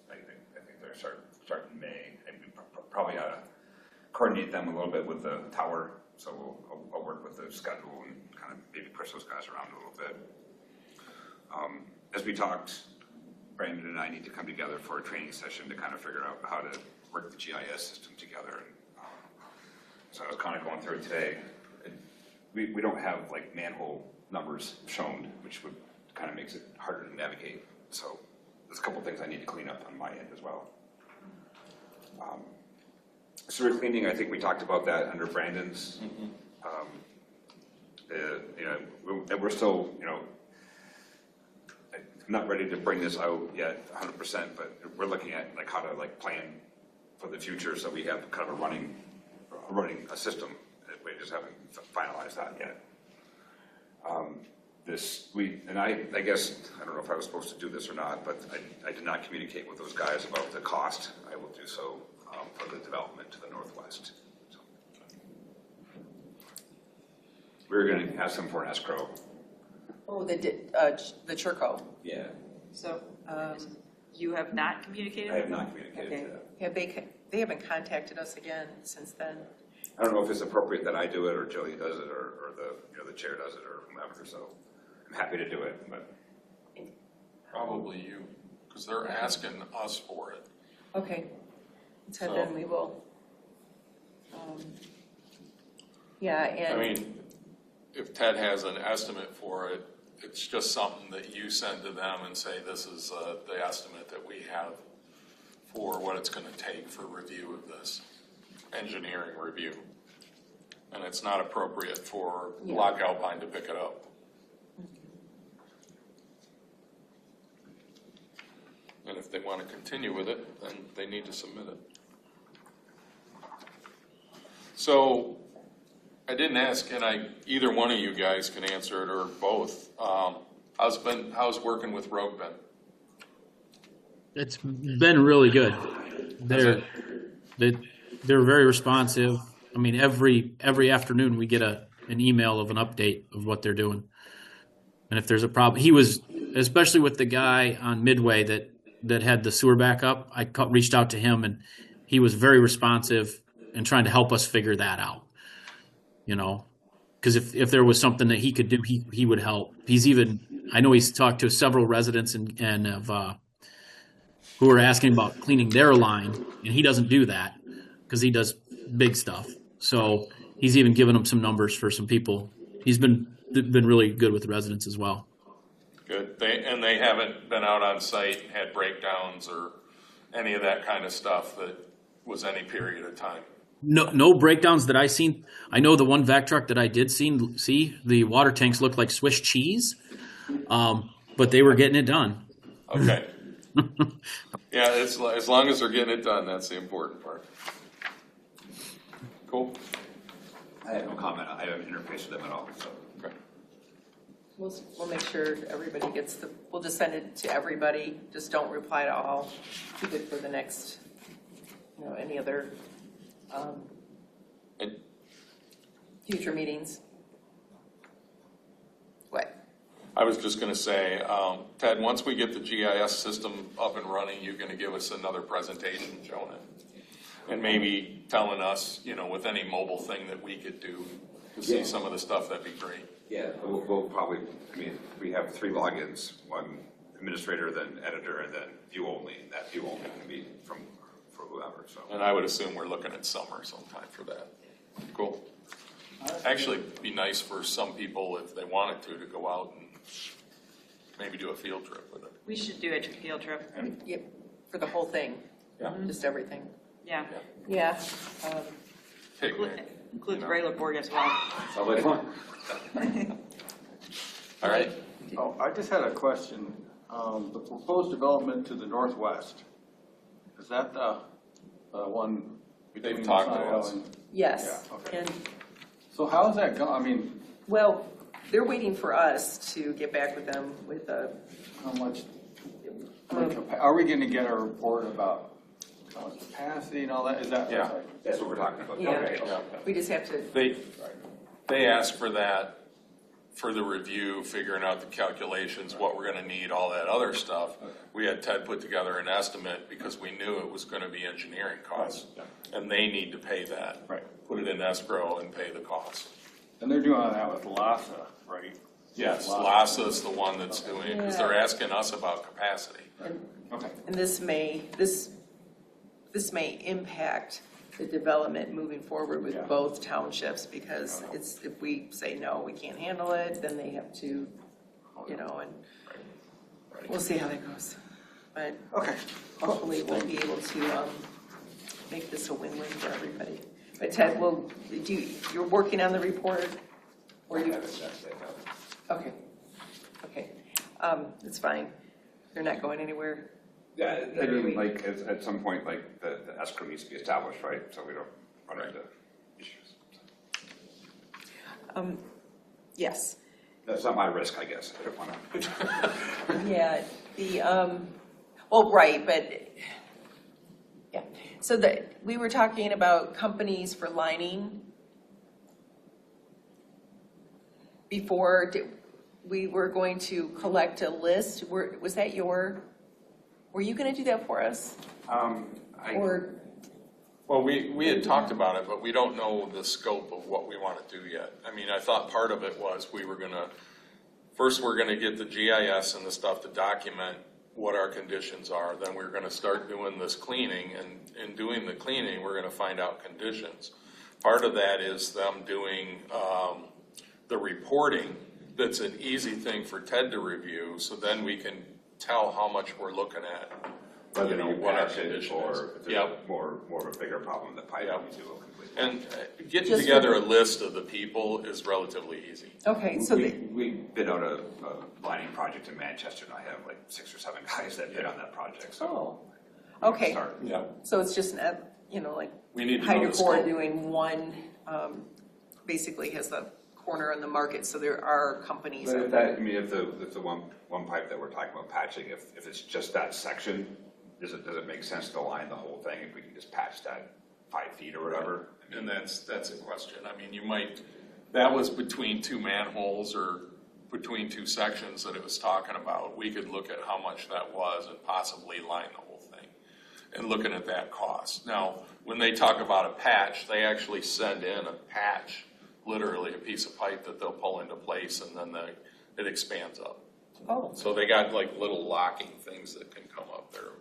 S7: I think they're starting in May. And we probably ought to coordinate them a little bit with the tower. So I'll work with the schedule and kind of maybe push those guys around a little bit. As we talked, Brandon and I need to come together for a training session to kind of figure out how to work the GIS system together. And, so I was kind of going through it today. We don't have like manhole numbers shown, which would kind of makes it harder to navigate. So there's a couple things I need to clean up on my end as well. Sewer cleaning, I think we talked about that under Brandon's. We're still, I'm not ready to bring this out yet 100%, but we're looking at like how to plan for the future so we have kind of a running system. We just haven't finalized that yet. I guess, I don't know if I was supposed to do this or not, but I did not communicate with those guys about the cost. I will do so for the development to the northwest. So. We're going to ask them for an escrow.
S4: Oh, the Churco.
S7: Yeah.
S6: So you have not communicated?
S7: I have not communicated
S4: Okay.
S7: to them.
S4: Yeah, they haven't contacted us again since then.
S7: I don't know if it's appropriate that I do it or Jilly does it or the chair does it or whomever. So I'm happy to do it, but
S5: Probably you, because they're asking us for it.
S4: Okay. So
S5: So-
S4: then we will. And
S5: I mean, if Ted has an estimate for it, it's just something that you send to them and say, this is the estimate that we have for what it's going to take for review of this, engineering review. And it's not appropriate for Lock Alpine to pick it up. And if they want to continue with it, then they need to submit it. So I didn't ask, and either one of you guys can answer it or both. How's working with Rogue been?
S2: It's been really good. They're very responsive. I mean, every afternoon we get an email of an update of what they're doing. And if there's a problem, he was, especially with the guy on Midway that had the sewer backup, I reached out to him and he was very responsive and trying to help us figure that out. Because if there was something that he could do, he would help. I know he's talked to several residents and who are asking about cleaning their line, and he doesn't do that because he does big stuff. So he's even given them some numbers for some people. He's been really good with the residents as well.
S5: Good. They haven't been out on site, had breakdowns or any of that kind of stuff that was any period of time.
S2: No breakdowns that I seen. I know the one vac truck that I did see the water tanks looked like Swiss cheese, but they were getting it done.
S5: Okay. Yeah, it's, as long as they're getting it done, that's the important part. Cool.
S7: I have no comment. I haven't interfaced with them at all, so.
S5: Okay.
S4: We'll make sure everybody gets we'll just send it to everybody, just don't reply to all. Keep it for the next, any other,
S5: And
S4: future meetings. What?
S5: I was just gonna say, Ted, once we get the GIS system up and running, you're gonna give us another presentation showing it. And maybe telling us, with any mobile thing that we could do to see some of the stuff, that'd be great.
S7: Yeah, we'll probably, we have 3 logins, one administrator, then editor, and then view only. That view only can be for whoever, so.
S5: And I would assume we're looking at summer sometime for that. Cool. Actually, it'd be nice for some people, if they wanted to go out and maybe do a field trip with it.
S6: We should do a field trip.
S4: Yep, for the whole thing.
S5: Yeah.
S4: Just everything.
S6: Yeah.
S4: Yeah.
S5: Picnic.
S6: Include the regular board as well.
S7: Sounds like fun.
S5: All right.
S9: Oh, I just had a question. The proposed development to the northwest, is that the one between
S5: They've talked to
S9: Scio
S5: us.
S9: and?
S4: Yes.
S9: Yeah, okay.
S4: And,
S9: So how is that going?
S4: well, they're waiting for us to get back with them with
S9: How much are we going to get a report about how much capacity and all that? Is that?
S5: Yeah.
S7: That's what we're talking about.
S4: Yeah.
S7: Okay.
S4: we just have to,
S5: They asked for that for the review, figuring out the calculations, what we're gonna need, all that other stuff. We had Ted put together an estimate because we knew it was gonna be engineering costs. And they need to pay that.
S9: Right.
S5: Put it in escrow and pay the cost.
S9: And they're doing that with LASA, right?
S5: Yes, LASA is the one that's doing it, because they're asking us about capacity.
S9: Okay.
S4: and this may impact the development moving forward with both townships, because if we say, no, we can't handle it, then they have to, and we'll see how that goes. But hopefully we'll be able to make this a win-win for everybody. But Ted, you're working on the report? Or you? Okay. It's fine. They're not going anywhere?
S7: Yeah, at some point, the escrow needs to be established, right? So we don't run into issues.
S4: Yes.
S7: That's not my risk, I guess. I don't want to.
S4: Yeah, well, right, but, yeah. So we were talking about companies for lining before. We were going to collect a list. Were you going to do that for us?
S5: Well, we had talked about it, but we don't know the scope of what we want to do yet. I mean, I thought part of it was we're going to get the GIS and the stuff to document what our conditions are. Then we're going to start doing this cleaning, and in doing the cleaning, we're going to find out conditions. Part of that is them doing the reporting. That's an easy thing for Ted to review, so then we can tell how much we're looking at.
S7: Whether you
S5: what our
S7: patch it
S5: condition
S7: or
S5: is.
S7: if there's more of a bigger problem, the pipe we do a complete.
S5: And getting together a list of the people is relatively easy.
S4: Okay, so
S7: we bid out a lining project in Manchester, and I have like 6 or 7 guys that bid on that project. So
S4: okay.
S7: start.
S5: Yeah.
S4: So it's just, like
S5: We need to know the
S4: Hydrocore
S5: scope.
S4: doing one, basically has the corner in the market, so there are companies.
S7: But
S4: out
S7: if
S4: there.
S7: that, if the one pipe that we're talking about patching, if it's just that section, does it make sense to line the whole thing if we can just patch that 5 feet or whatever?
S5: And that's a question. I mean, that was between 2 manholes or between 2 sections that it was talking about. We could look at how much that was and possibly line the whole thing and looking at that cost. Now, when they talk about a patch, they actually send in a patch, literally a piece of pipe that they'll pull into place, and then it expands up.
S4: Oh.
S5: So they got like little locking things that can come up there.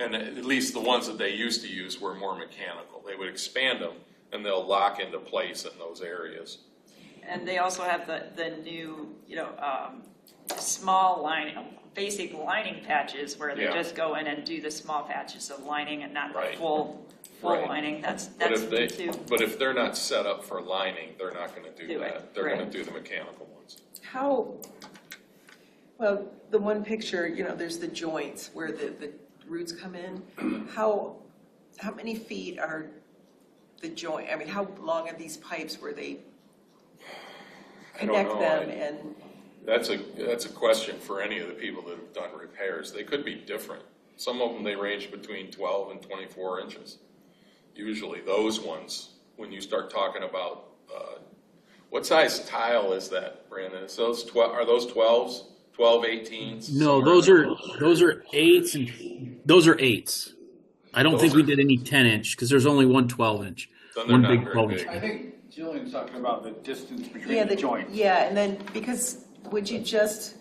S5: And at least the ones that they used to use were more mechanical. They would expand them and they'll lock into place in those areas.
S6: And they also have the new, small lining, basic lining patches where they just go in and do the small patches of lining and not the full lining. That's new too.
S5: But if they're not set up for lining, they're not going to do that.
S6: it.
S5: They're
S6: Right.
S5: going to do the mechanical ones.
S4: Well, the one picture, there's the joints where the roots come in. How many feet are the joint? I mean, how long are these pipes where they connect them? And
S5: that's a question for any of the people that have done repairs. They could be different. Some of them, they range between 12 and 24 inches. Usually those ones, when you start talking about, what size tile is that, Brandon? Is those are those 12s, 12, 18s?
S2: No, those are 8s, and those are 8s. I don't think we did any 10-inch because there's only one 12-inch. One big 12-inch.
S9: I think Jillian's talking about the distance between the joints.
S4: Yeah, and then because would you just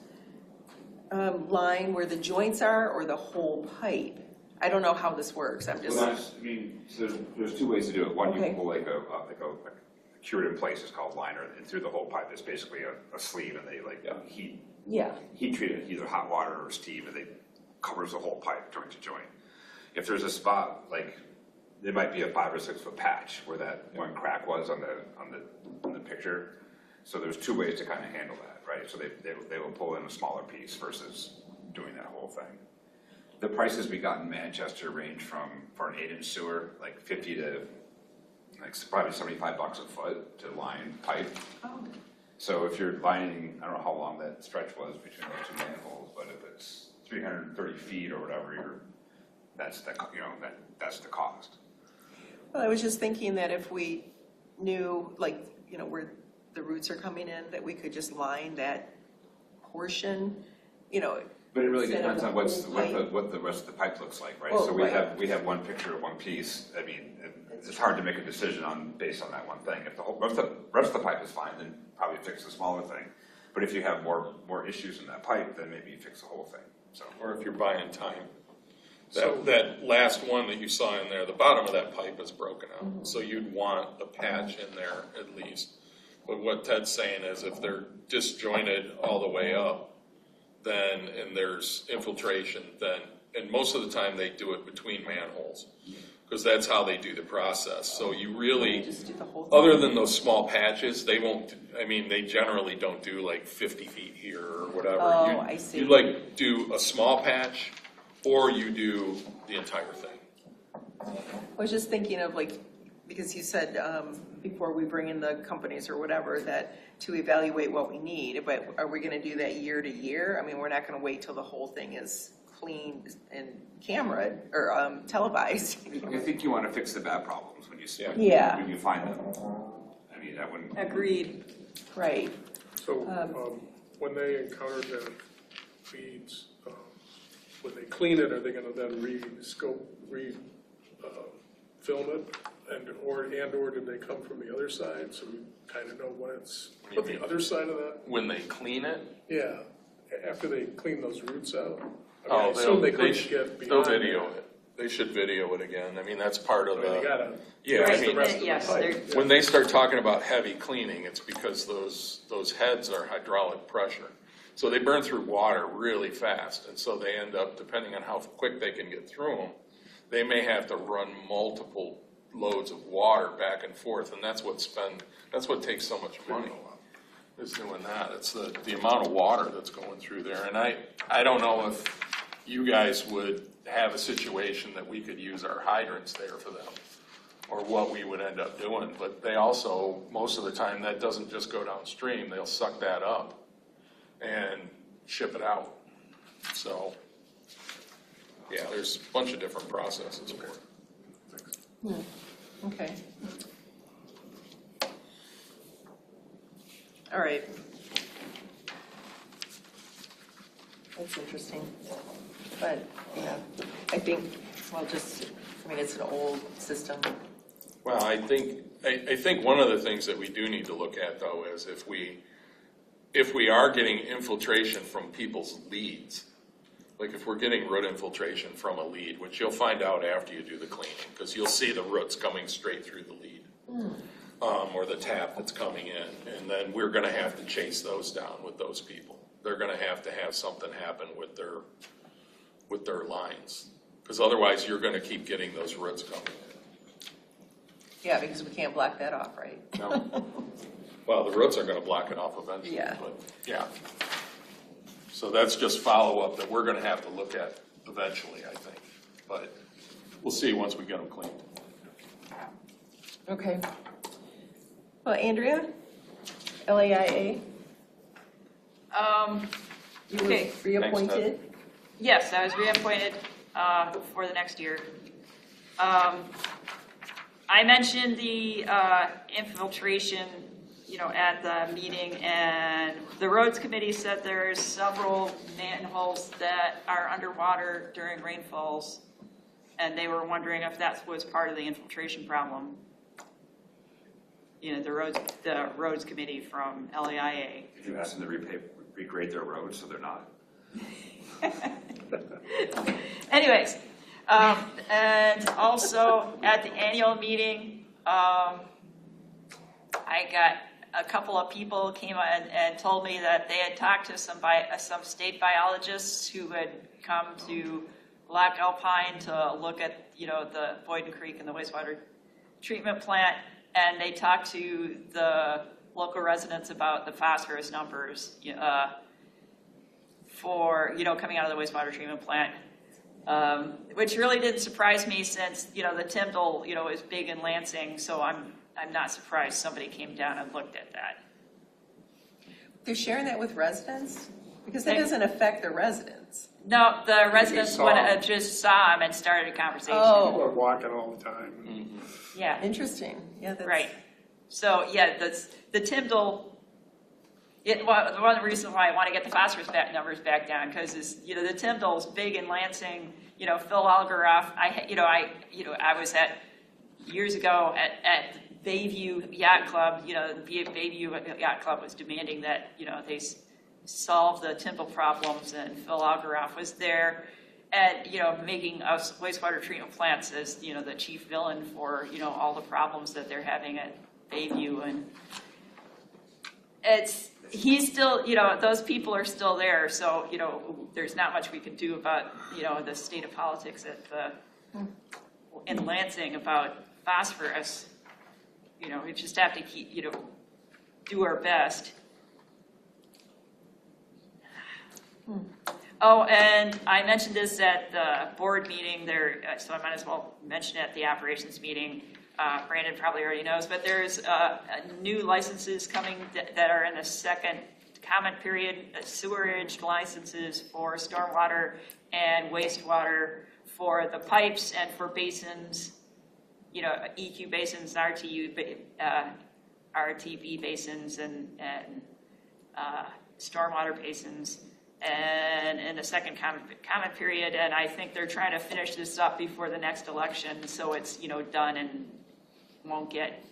S4: line where the joints are or the whole pipe? I don't know how this works. I'm just.
S7: Well, so there's two ways to do it. One, you
S4: Okay.
S7: can pull like a cured in place, it's called liner, and through the whole pipe is basically a sleeve, and they heat treat it, either hot water or steam, and they covers the whole pipe joint to joint. If there's a spot like there might be a 5 or 6 foot patch where that one crack was on the picture. So there's two ways to kind of handle that, right? So they will pull in a smaller piece versus doing that whole thing. The prices we got in Manchester range from, for an 8-inch sewer, like 50 to like probably $75 a foot to line pipe.
S4: Oh.
S7: So if you're lining, I don't know how long that stretch was between those two manholes, but if it's 330 feet or whatever, that's the cost.
S4: Well, I was just thinking that if we knew, where the roots are coming in, that we could just line that portion,
S7: But it really
S4: instead of
S7: depends on
S4: the whole
S7: what the rest of the pipe looks like, right?
S4: Oh,
S7: So
S4: right.
S7: we have one picture of one piece. I mean, it's hard to make a decision based on that one thing. If the rest of the pipe is fine, then probably fix the smaller thing. But if you have more issues in that pipe, then maybe you fix the whole thing. So,
S5: Or if you're buying time. That last one that you saw in there, the bottom of that pipe is broken out. Mm-hmm. So you'd want a patch in there at least. But what Ted's saying is if they're disjointed all the way up, then, and there's infiltration, then, and most of the time they do it between manholes because that's how they do the process. So you really,
S4: just do the whole thing.
S5: other than those small patches, they won't, they generally don't do like 50 feet here or whatever.
S4: Oh, I see.
S5: You do a small patch or you do the entire thing.
S4: I was just thinking of because you said before we bring in the companies or whatever that to evaluate what we need, but are we going to do that year to year? I mean, we're not going to wait till the whole thing is clean and camera or televised.
S7: I think you want to fix the bad problems when you find them. I mean, that wouldn't.
S4: Agreed. Right.
S8: So when they encounter the feeds, when they clean it, are they going to then film it, or did they come from the other side? So we kind of know what's the other side of that.
S5: When they clean it?
S8: Yeah, after they clean those roots out.
S5: They'll video
S8: that.
S5: it. They should video it again. I mean, that's part of
S8: They gotta
S5: when they start talking about heavy cleaning, it's because those heads are hydraulic pressure. So they burn through water really fast, and so they end up, depending on how quick they can get through them, they may have to run multiple loads of water back and forth, and that's what takes so much money, is doing that. It's the amount of water that's going through there, and I don't know if you guys would have a situation that we could use our hydrants there for them, or what we would end up doing, but they also, most of the time, that doesn't just go downstream, they'll suck that up and ship it out. So, yeah, there's a bunch of different processes for it.
S4: Okay. All right. That's interesting. But, yeah, I think, it's an old system.
S5: Well, I think one of the things that we do need to look at, though, is if we are getting infiltration from people's leads, like if we're getting root infiltration from a lead, which you'll find out after you do the cleaning, because you'll see the roots coming straight through the lead, or the tap that's coming in, and then we're going to have to chase those down with those people. They're going to have something happen with their lines, because otherwise you're going to keep getting those roots coming in.
S4: Yeah, because we can't block that off, right?
S5: No. Well, the roots are going to block it off eventually.
S4: Yeah.
S5: But yeah. So that's just follow-up that we're gonna have to look at eventually, I think. But we'll see once we get them cleaned.
S4: Okay. Well, Andrea, LAIA, you were
S6: Okay.
S4: reappointed.
S6: Yes, I was reappointed for the next year. I mentioned the infiltration, at the meeting, and the roads committee said there's several manholes that are underwater during rainfalls, and they were wondering if that was part of the infiltration problem. The roads committee from LAIA.
S7: Did you ask them to regrade their roads so they're not?
S6: Anyways, and also at the annual meeting, I got a couple of people came and told me that they had talked to some state biologists who had come to Lac Alpine to look at the Boyden Creek and the wastewater treatment plant, and they talked to the local residents about the phosphorus numbers for coming out of the wastewater treatment plant, which really didn't surprise me since the Tyndall is big in Lansing, so I'm not surprised somebody came down and looked at that.
S4: They're sharing that with residents? Because that doesn't affect the residents.
S6: No, the residents just saw him and started a conversation.
S8: People are walking all the time.
S5: Mm-hmm.
S6: Yeah.
S4: Interesting. Yeah, that's...
S6: Right. So, yeah, the Tyndall, one of the reasons why I want to get the phosphorus numbers back down, because the Tyndall's big in Lansing. Phil Algaroff, I was at years ago at Bayview Yacht Club. The Bayview Yacht Club was demanding that they solve the Tyndall problems, and Phil Algaroff was there, and making us wastewater treatment plants as the chief villain for all the problems that they're having at Bayview, and he's still, those people are still there, so, there's not much we can do about, the state of politics in Lansing about phosphorus. We just have to keep, do our best. Oh, and I mentioned this at the board meeting there, so I might as well mention it at the operations meeting. Brandon probably already knows, but there's new licenses coming that are in the second comment period, sewerage licenses for stormwater and wastewater for the pipes and for basins, EQ basins, RTB basins, and stormwater basins, and in the second comment period. And I think they're trying to finish this up before the next election, so it's done and won't get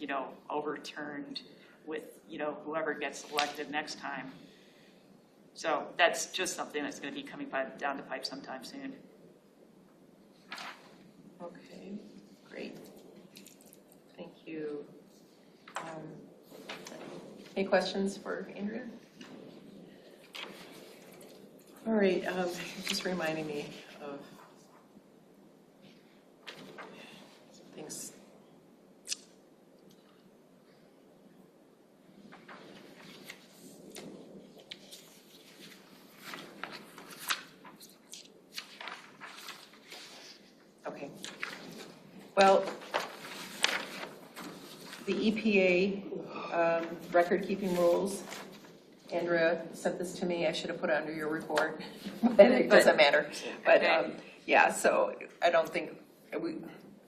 S6: overturned with whoever gets elected next time. So that's just something that's going to be coming down the pipe sometime soon.
S4: Okay, great. Thank you. Any questions for Andrea? All right, just reminding me of some things. Okay. Well, the EPA record-keeping rules, Andrea sent this to me. I should have put it under your report, but it doesn't matter. But yeah, so I don't think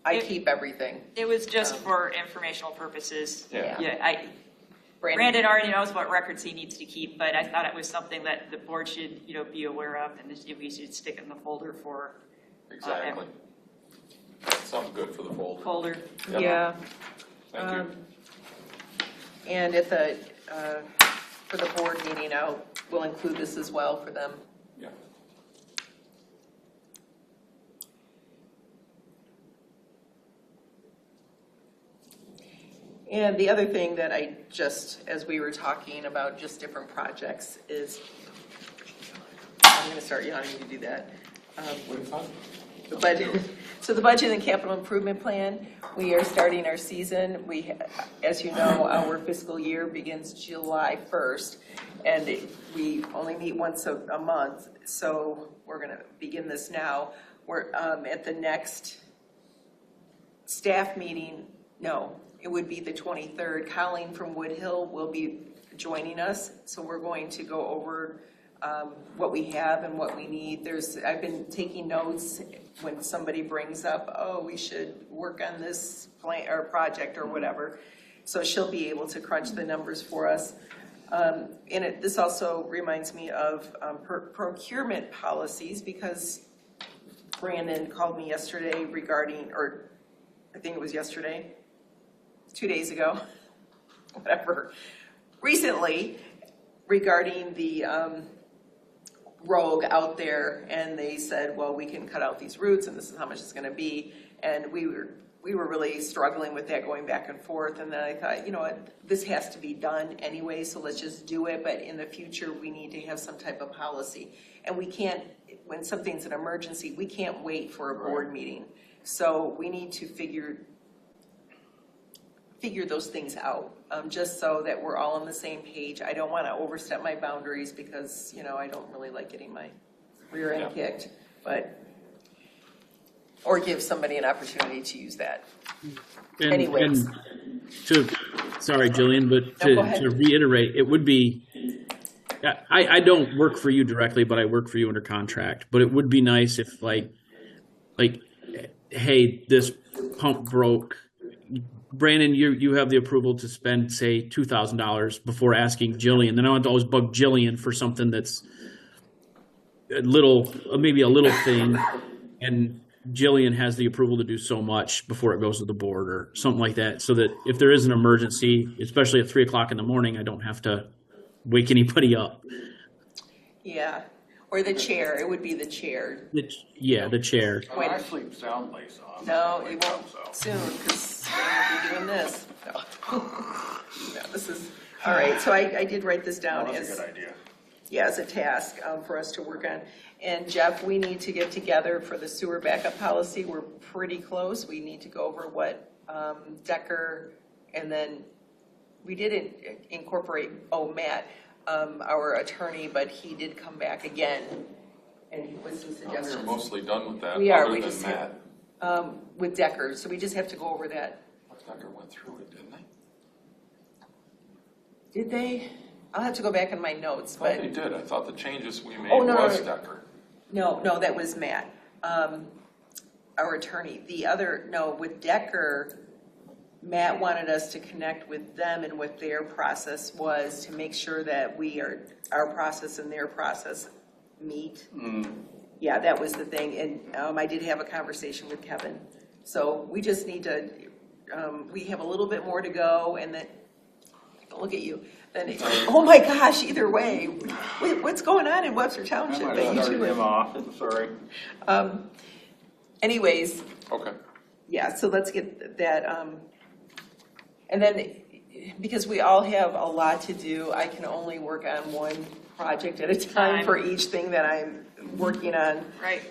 S4: I keep everything.
S6: It was just for informational purposes.
S4: Yeah.
S6: Brandon already knows what records he needs to keep, but I thought it was something that the board should be aware of, and we should stick it in the folder for
S5: Exactly. Something good for the folder.
S4: Yep. Yeah.
S5: Thank you.
S4: And at the for the board meeting, we'll include this as well for them.
S5: Yeah.
S4: And the other thing that I just, as we were talking about just different projects, is I'm going to start yawning to do that. The budget. So the budget and capital improvement plan, we are starting our season. As you know, our fiscal year begins July 1st, and we only meet once a month. So we're going to begin this now. We're at the next staff meeting. No, it would be the 23rd. Colleen from Woodhill will be joining us. So we're going to go over what we have and what we need. I've been taking notes when somebody brings up, oh, we should work on this plan or project or whatever. So she'll be able to crunch the numbers for us. This also reminds me of procurement policies, because Brandon called me yesterday regarding, or I think it was yesterday, 2 days ago, whatever, recently, regarding the rogue out there, and they said, well, we can cut out these routes and this is how much it's going to be. And we were really struggling with that, going back and forth. And then I thought, you know what, this has to be done anyway, so let's just do it. But in the future, we need to have some type of policy. And we can't, when something's an emergency, we can't wait for a board meeting. So we need to figure those things out, just so that we're all on the same page. I don't want to overstep my boundaries, because, you know, I don't really like getting my rear end kicked, or give somebody an opportunity to use that. Anyways.
S2: Sorry, Jillian, but to reiterate, it would be, I don't work for you directly, but I work for you under contract. But it would be nice if like, hey, this pump broke. Brandon, you have the approval to spend, say, $2,000 before asking Jillian. Then I don't have to always bug Jillian for something that's maybe a little thing, and Jillian has the approval to do so much before it goes to the board or something like that, so that if there is an emergency, especially at 3 o'clock in the morning, I don't have to wake anybody up.
S4: Yeah, or the chair. It would be the chair.
S2: The chair.
S9: Well, I sleep soundly, so I'm
S4: No, it won't soon, because we'll be doing this. No, this is, all right, so I did write this down
S9: That's a good idea.
S4: As a task for us to work on. And Jeff, we need to get together for the sewer backup policy. We're pretty close. We need to go over what Decker, and then we didn't incorporate, Matt, our attorney, but he did come back again, and with some suggestions.
S5: We're mostly done with that.
S4: We are.
S5: Other
S4: We
S5: than
S4: just
S5: Matt.
S4: with Decker, so we just have to go over that.
S5: Decker went through it, didn't they?
S4: Did they? I'll have to go back in my notes,
S5: I thought
S4: but
S5: they did. I thought the changes we made
S4: no,
S5: was
S4: no.
S5: Decker.
S4: no, that was Matt, our attorney. With Decker, Matt wanted us to connect with them and what their process was, to make sure that our process and their process meet. Yeah, that was the thing. And I did have a conversation with Kevin. So we just need to, we have a little bit more to go, and then, look at you. Then, oh my gosh, either way. Wait, what's going on in Webster Township?
S9: I might have started him off, sorry.
S4: Anyways.
S5: Okay.
S4: Yeah, so let's get that. And then, because we all have a lot to do, I can only work on one project at a time for each thing that I'm working on.
S6: Right.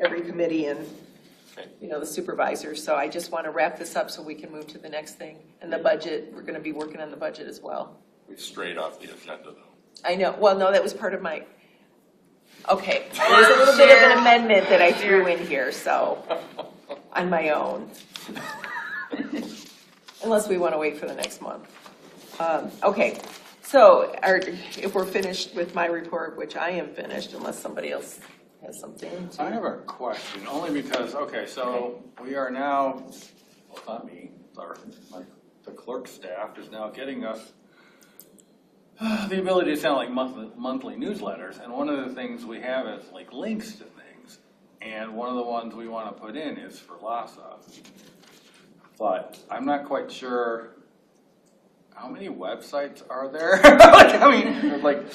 S4: Every committee and, the supervisors. So I just want to wrap this up so we can move to the next thing. And the budget, we're going to be working on the budget as well.
S5: We strayed off the agenda, though.
S4: I know. Well, no, that was part of my, okay. There's a little bit of an amendment that I threw in here, so, on my own. Unless we want to wait for the next month. Okay, so if we're finished with my report, which I am finished, unless somebody else has something.
S9: I have a question, only because, so we are now, well, not me, the clerk staff is now getting us the ability to send like monthly newsletters, and one of the things we have is like links to things, and one of the ones we want to put in is for LASA. But I'm not quite sure how many websites are there. At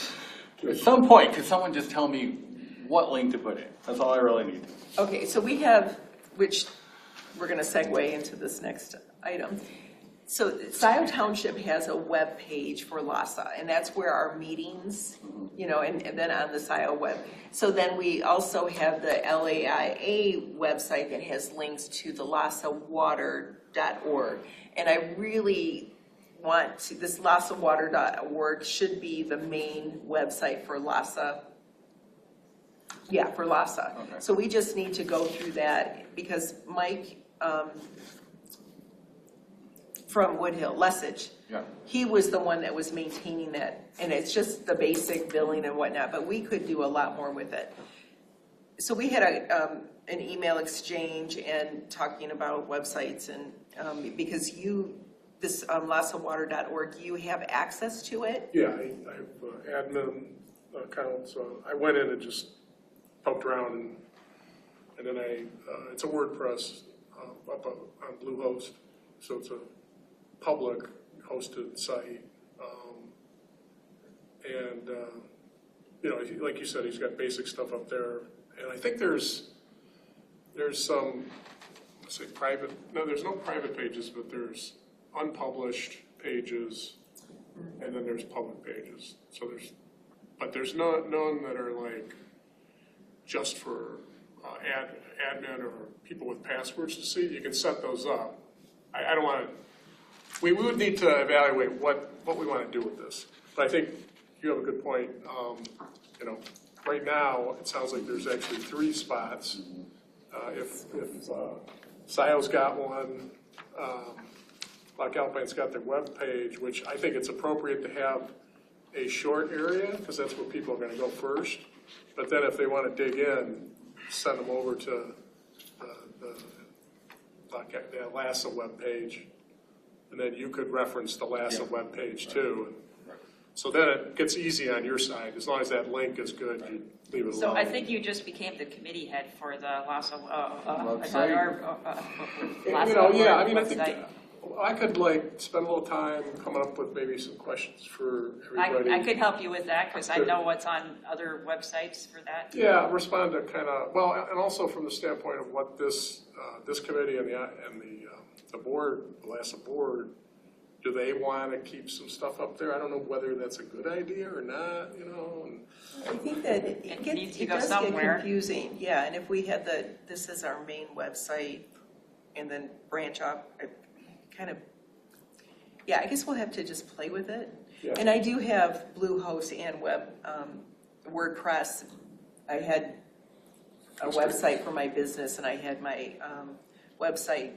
S9: some point, could someone just tell me what link to put in? That's all I really need.
S4: Okay, so we have, which we're going to segue into this next item. So Scio Township has a web page for LASA, and that's where our meetings, you know, and then on the Scio web. So then we also have the LAIA website that has links to the lasawater.org. And I really want to, this lasawater.org should be the main website for LASA. Yeah, for LASA.
S9: Okay.
S4: So we just need to go through that because Mike, from Woodhill, Lesage.
S9: Yeah.
S4: He was the one that was maintaining that, and it's just the basic billing and whatnot, but we could do a lot more with it. So we had an email exchange and talking about websites and, because this lasawater.org, you have access to it?
S8: Yeah, I have admin accounts. I went in and just poked around and then it's a WordPress up on Bluehost. So it's a public hosted site. You know, like you said, he's got basic stuff up there. And I think there's some, let's say private, no, there's no private pages, but there's unpublished pages and then there's public pages. So there's none that are like just for admin or people with passwords to see. You can set those up. I don't want to, we would need to evaluate what we want to do with this. But I think you have a good point. You know, right now, it sounds like there's actually 3 spots. If Scio's got one, Lock Alpine's got their web page, which I think it's appropriate to have a short area because that's where people are going to go first. But then if they want to dig in, send them over to the LASA webpage, and then you could reference the LASA webpage too. So then it gets easy on your side. As long as that link is good, you leave it alone.
S6: So I think you just became the committee head for the LASA,
S9: Website.
S8: You know, yeah, I mean, I think I could like spend a little time coming up with maybe some questions for everybody.
S6: I could help you with that because I know what's on other websites for that.
S8: Yeah, respond to kind of, well, and also from the standpoint of what this committee and the board, the LASA board, do they want to keep some stuff up there? I don't know whether that's a good idea or not, you know. And
S4: I think that it
S6: needs to go
S4: does get
S6: somewhere.
S4: confusing, yeah, and if we had this is our main website and then branch off, kind of, yeah, I guess we'll have to just play with it.
S8: Yeah.
S4: And I do have Bluehost and WordPress. I had a website for my business and I had my website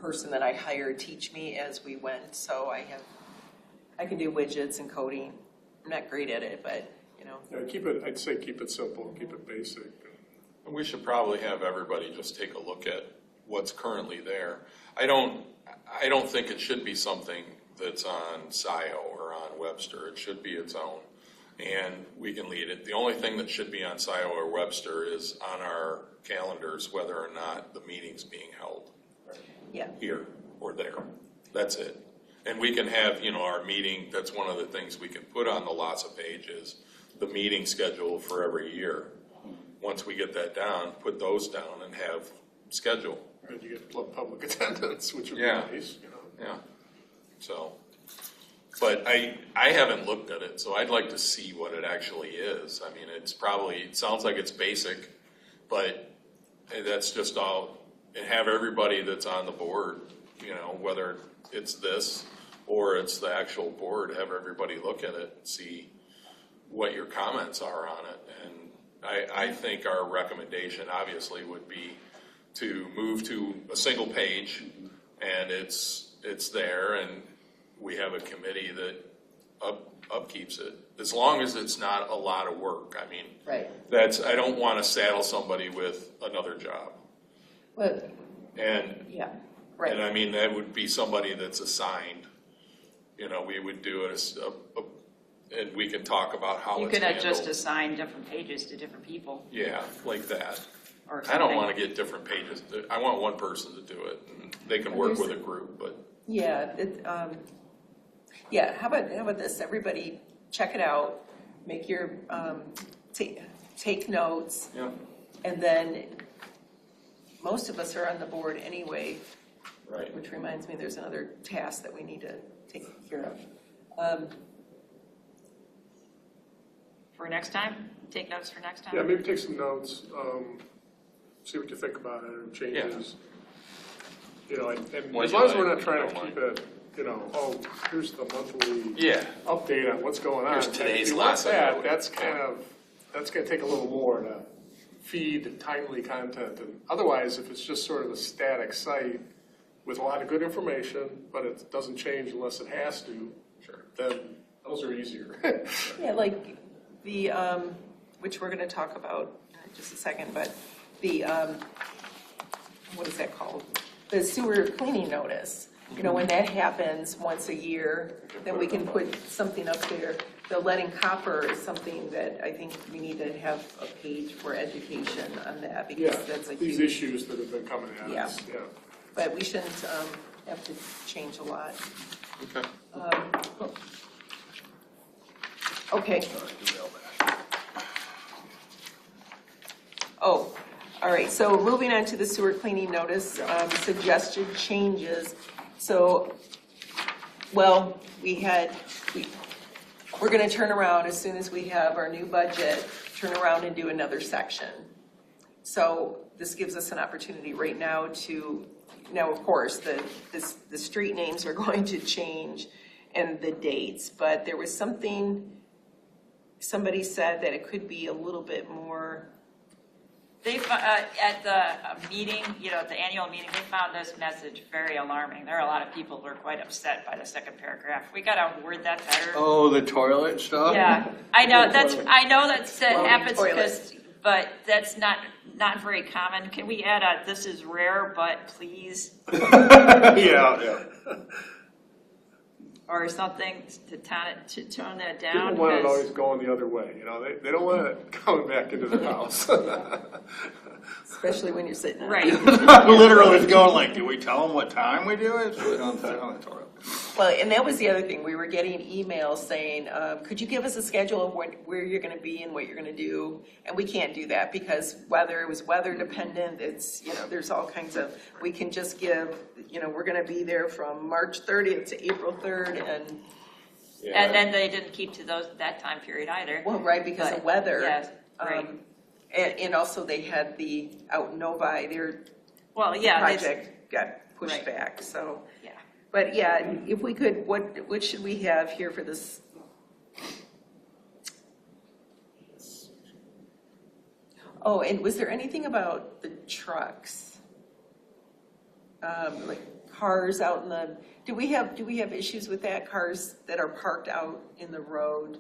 S4: person that I hired teach me as we went, so I can do widgets and coding. I'm not great at it, but you know.
S8: yeah, I'd say keep it simple, keep it basic.
S5: And we should probably have everybody just take a look at what's currently there. I don't think it should be something that's on Scio or on Webster. It should be its own, and we can lead it. The only thing that should be on Scio or Webster is on our calendars whether or not the meeting's being held.
S4: Yeah.
S5: Here or there. That's it. And we can have, you know, our meeting, that's one of the things we can put on the LASA page is the meeting schedule for every year. Once we get that down, put those down and have schedule.
S8: And you get public attendance, which would be
S5: Yeah.
S8: nice, you know.
S5: Yeah. So, but I haven't looked at it, so I'd like to see what it actually is. I mean, it sounds like it's basic, but that's just all, and have everybody that's on the board, you know, whether it's this or it's the actual board, have everybody look at it and see what your comments are on it. And I think our recommendation obviously would be to move to a single page and it's there and we have a committee that upkeeps it. As long as it's not a lot of work. I mean,
S4: Right.
S5: I don't want to saddle somebody with another job.
S4: Well,
S5: And
S4: yeah, right.
S5: and I mean, that would be somebody that's assigned. You know, we would do and we can talk about how
S6: You
S5: it's
S6: could
S5: handled.
S6: just assign different pages to different people.
S5: Yeah, like that.
S6: Or
S5: I don't
S6: something.
S5: want to get different pages. I want one person to do it. And they can work with a group, but
S4: Yeah, yeah. How about this? Everybody, check it out. Make your take notes,
S5: yeah.
S4: and then most of us are on the board anyway.
S5: Right.
S4: Which reminds me, there's another task that we need to take care of.
S6: For next time, take notes for next time.
S8: Yeah, maybe take some notes, see what you think about it, or changes. You know, and
S5: What
S8: as
S5: you
S8: long as
S5: like,
S8: we're not
S5: what
S8: trying
S5: you
S8: to
S5: don't
S8: keep it, you know, oh, here's the monthly
S5: Yeah.
S8: update on what's going on.
S5: Here's today's
S8: If you want
S5: LASA
S8: that,
S5: note.
S8: that's gonna take a little more to feed timely content. And otherwise, if it's just sort of a static site with a lot of good information, but it doesn't change unless it has to,
S5: Sure.
S8: then those are easier.
S4: Yeah, like the, which we're gonna talk about in just a second, but the, what is that called? The sewer cleaning notice. You know, when that happens once a year, then we can put something up there. The lead and copper is something that I think we need to have a page for education on that,
S8: Yeah,
S4: because that's a
S8: these
S4: huge,
S8: issues that have been coming at us, yeah.
S4: but we shouldn't, have to change a lot.
S5: Okay.
S4: Okay. Oh, all right, so moving on to the sewer cleaning notice, suggested changes. So, well, we're gonna turn around as soon as we have our new budget, turn around and do another section. So this gives us an opportunity right now to, now of course, the street names are going to change and the dates, but there was something, somebody said that it could be a little bit more.
S6: They, at the meeting, you know, at the annual meeting, they found this message very alarming. There are a lot of people who are quite upset by the second paragraph. We gotta word that better.
S9: Oh, the toilet stuff?
S6: Yeah, I know, that
S4: Well,
S6: happens
S4: toilet.
S6: because, but that's not very common. Can we add a, this is rare, but please,
S8: Yeah.
S6: or something to tone that down?
S8: People want it
S6: 'cause-
S8: always going the other way, you know, they don't want it coming back into the house.
S4: Especially when you're sitting.
S6: Right.
S9: Literally, it's going like, do we tell them what time we do it? So we don't sit on the toilet.
S4: Well, and that was the other thing. We were getting emails saying, could you give us a schedule of where you're going to be and what you're going to do? And we can't do that because it was weather dependent. It's, you know, there's all kinds of, we can just give, you know, we're going to be there from March 30th to April 3rd. And,
S6: And then they didn't keep to that time period either.
S4: well, right, because of
S6: But,
S4: weather.
S6: yes, right.
S4: And also they had the out Novi, their
S6: Well, yeah.
S4: project got pushed
S6: Right.
S4: back, so.
S6: Yeah.
S4: But yeah, if we could, what should we have here for this? Oh, and was there anything about the trucks? Like cars out in the, do we have issues with that? Cars that are parked out in the road?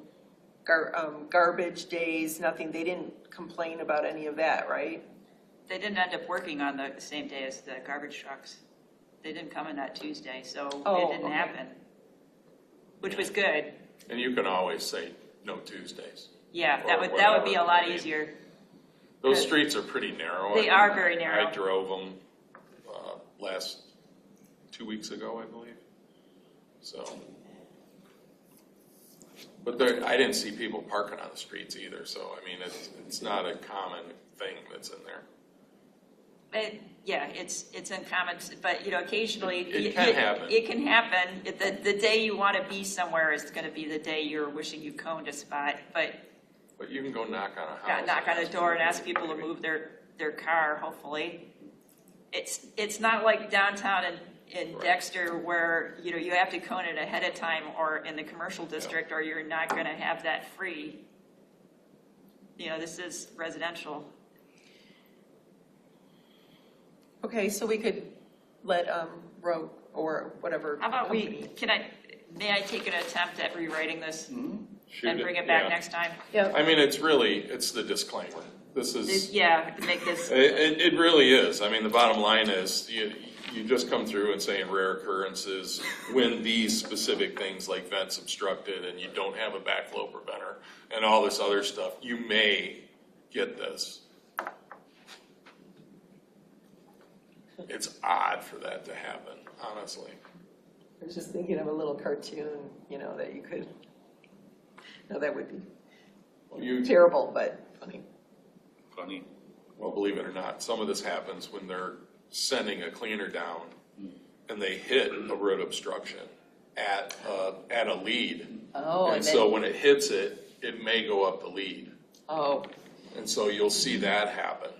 S4: Garbage days, nothing, they didn't complain about any of that, right?
S6: They didn't end up working on the same day as the garbage trucks. They didn't come in that Tuesday, so
S4: Oh,
S6: it didn't
S4: okay.
S6: happen, which was good.
S5: And you can always say no Tuesdays.
S6: Yeah,
S5: Or
S6: that would be a
S5: whatever.
S6: lot
S5: I mean,
S6: easier.
S5: Those
S6: Good.
S5: streets are pretty narrow.
S6: They are very narrow.
S5: I drove them last 2 weeks ago, I believe. So, but I didn't see people parking on the streets either. So I mean, it's not a common thing that's in there.
S6: It's uncommon, but you know, occasionally
S5: It can happen.
S6: It can happen. The day you want to be somewhere is going to be the day you're wishing you coned a spot, but
S5: But you can go knock on a house.
S6: knock on a door and ask people to move their car. Hopefully, it's not like downtown in
S5: Right.
S6: Dexter where you know you have to cone it ahead of time, or in the commercial district, or you're not going to have that free. You know, this is residential.
S4: Okay, so we could let Rogue or whatever.
S6: How about
S4: company-
S6: may I take an attempt at rewriting this
S5: Shoot
S6: and bring it back
S5: yeah.
S6: next time?
S4: Yeah.
S5: I mean, it's the disclaimer. This is.
S6: Yeah, to make this.
S5: It really is. I mean, the bottom line is you just come through and saying rare occurrences when these specific things like vents obstructed and you don't have a backflow preventer and all this other stuff, you may get this. It's odd for that to happen, honestly.
S4: I was just thinking of a little cartoon, you know, that you could, no, that would be terrible, but funny.
S9: Funny.
S5: Well, believe it or not, some of this happens when they're sending a cleaner down and they hit a root obstruction at a lead.
S4: Oh,
S5: And so when it hits it, it may go up the lead.
S4: Oh,
S5: And so you'll see that happen.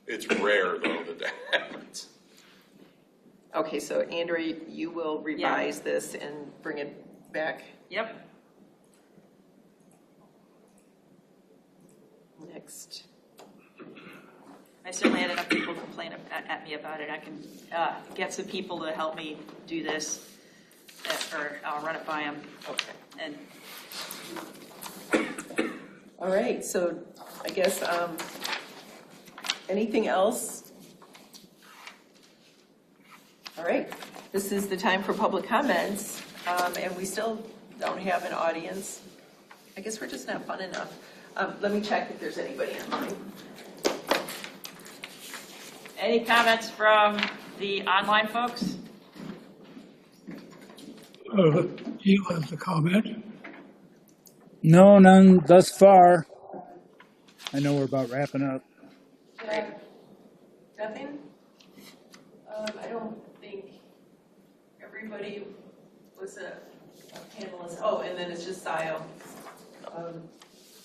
S5: It's rare though that happens.
S4: okay, so Andrea, you will revise this and bring it back
S6: Yep.
S4: next.
S6: I certainly had enough people complain at me about it. I can get some people to help me do this, or I'll run it by them.
S4: Okay.
S6: And
S4: All right, so I guess, anything else? All right, this is the time for public comments, and we still don't have an audience. I guess we're just not fun enough. Let me check if there's anybody online.
S6: any comments from the online folks?
S1: Neil has a comment.
S3: No, none thus far. I know we're about wrapping up.
S4: Nothing? I don't think everybody was a panelist. Oh, and then it's just Scio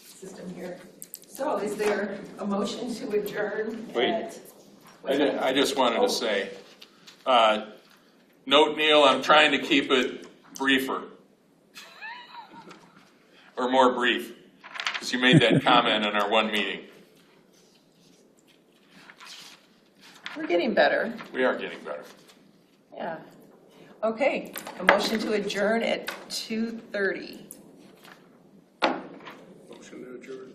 S4: system here. So is there a motion to adjourn?
S5: Wait. I just wanted to say, note, Neil, I'm trying to keep it briefer. Or more brief, because you made that comment in our one meeting.
S4: We're getting better.
S5: We are getting better.
S4: Yeah. Okay, a motion to adjourn at 2:30.
S8: Motion to adjourn.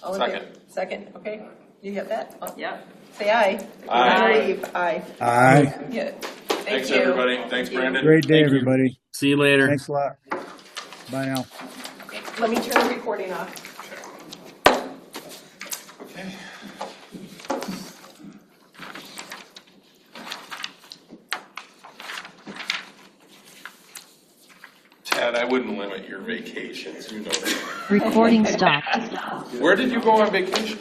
S4: All in
S5: Second.
S4: favor? Second, okay. You have that? Oh,
S6: Yep.
S4: say aye.
S5: Aye.
S4: Leave. Aye.
S3: Aye.
S4: Yeah.
S5: Thanks,
S4: you.
S5: everybody. Thanks,
S4: Thank you.
S5: Brandon.
S3: Great day, everybody.
S2: See you later.
S3: Thanks a lot. Bye now.
S4: Let me turn the recording off.
S5: Okay. Ted, I wouldn't limit your vacations, you know that.
S10: Recording stopped.
S5: Where did you go on vacation?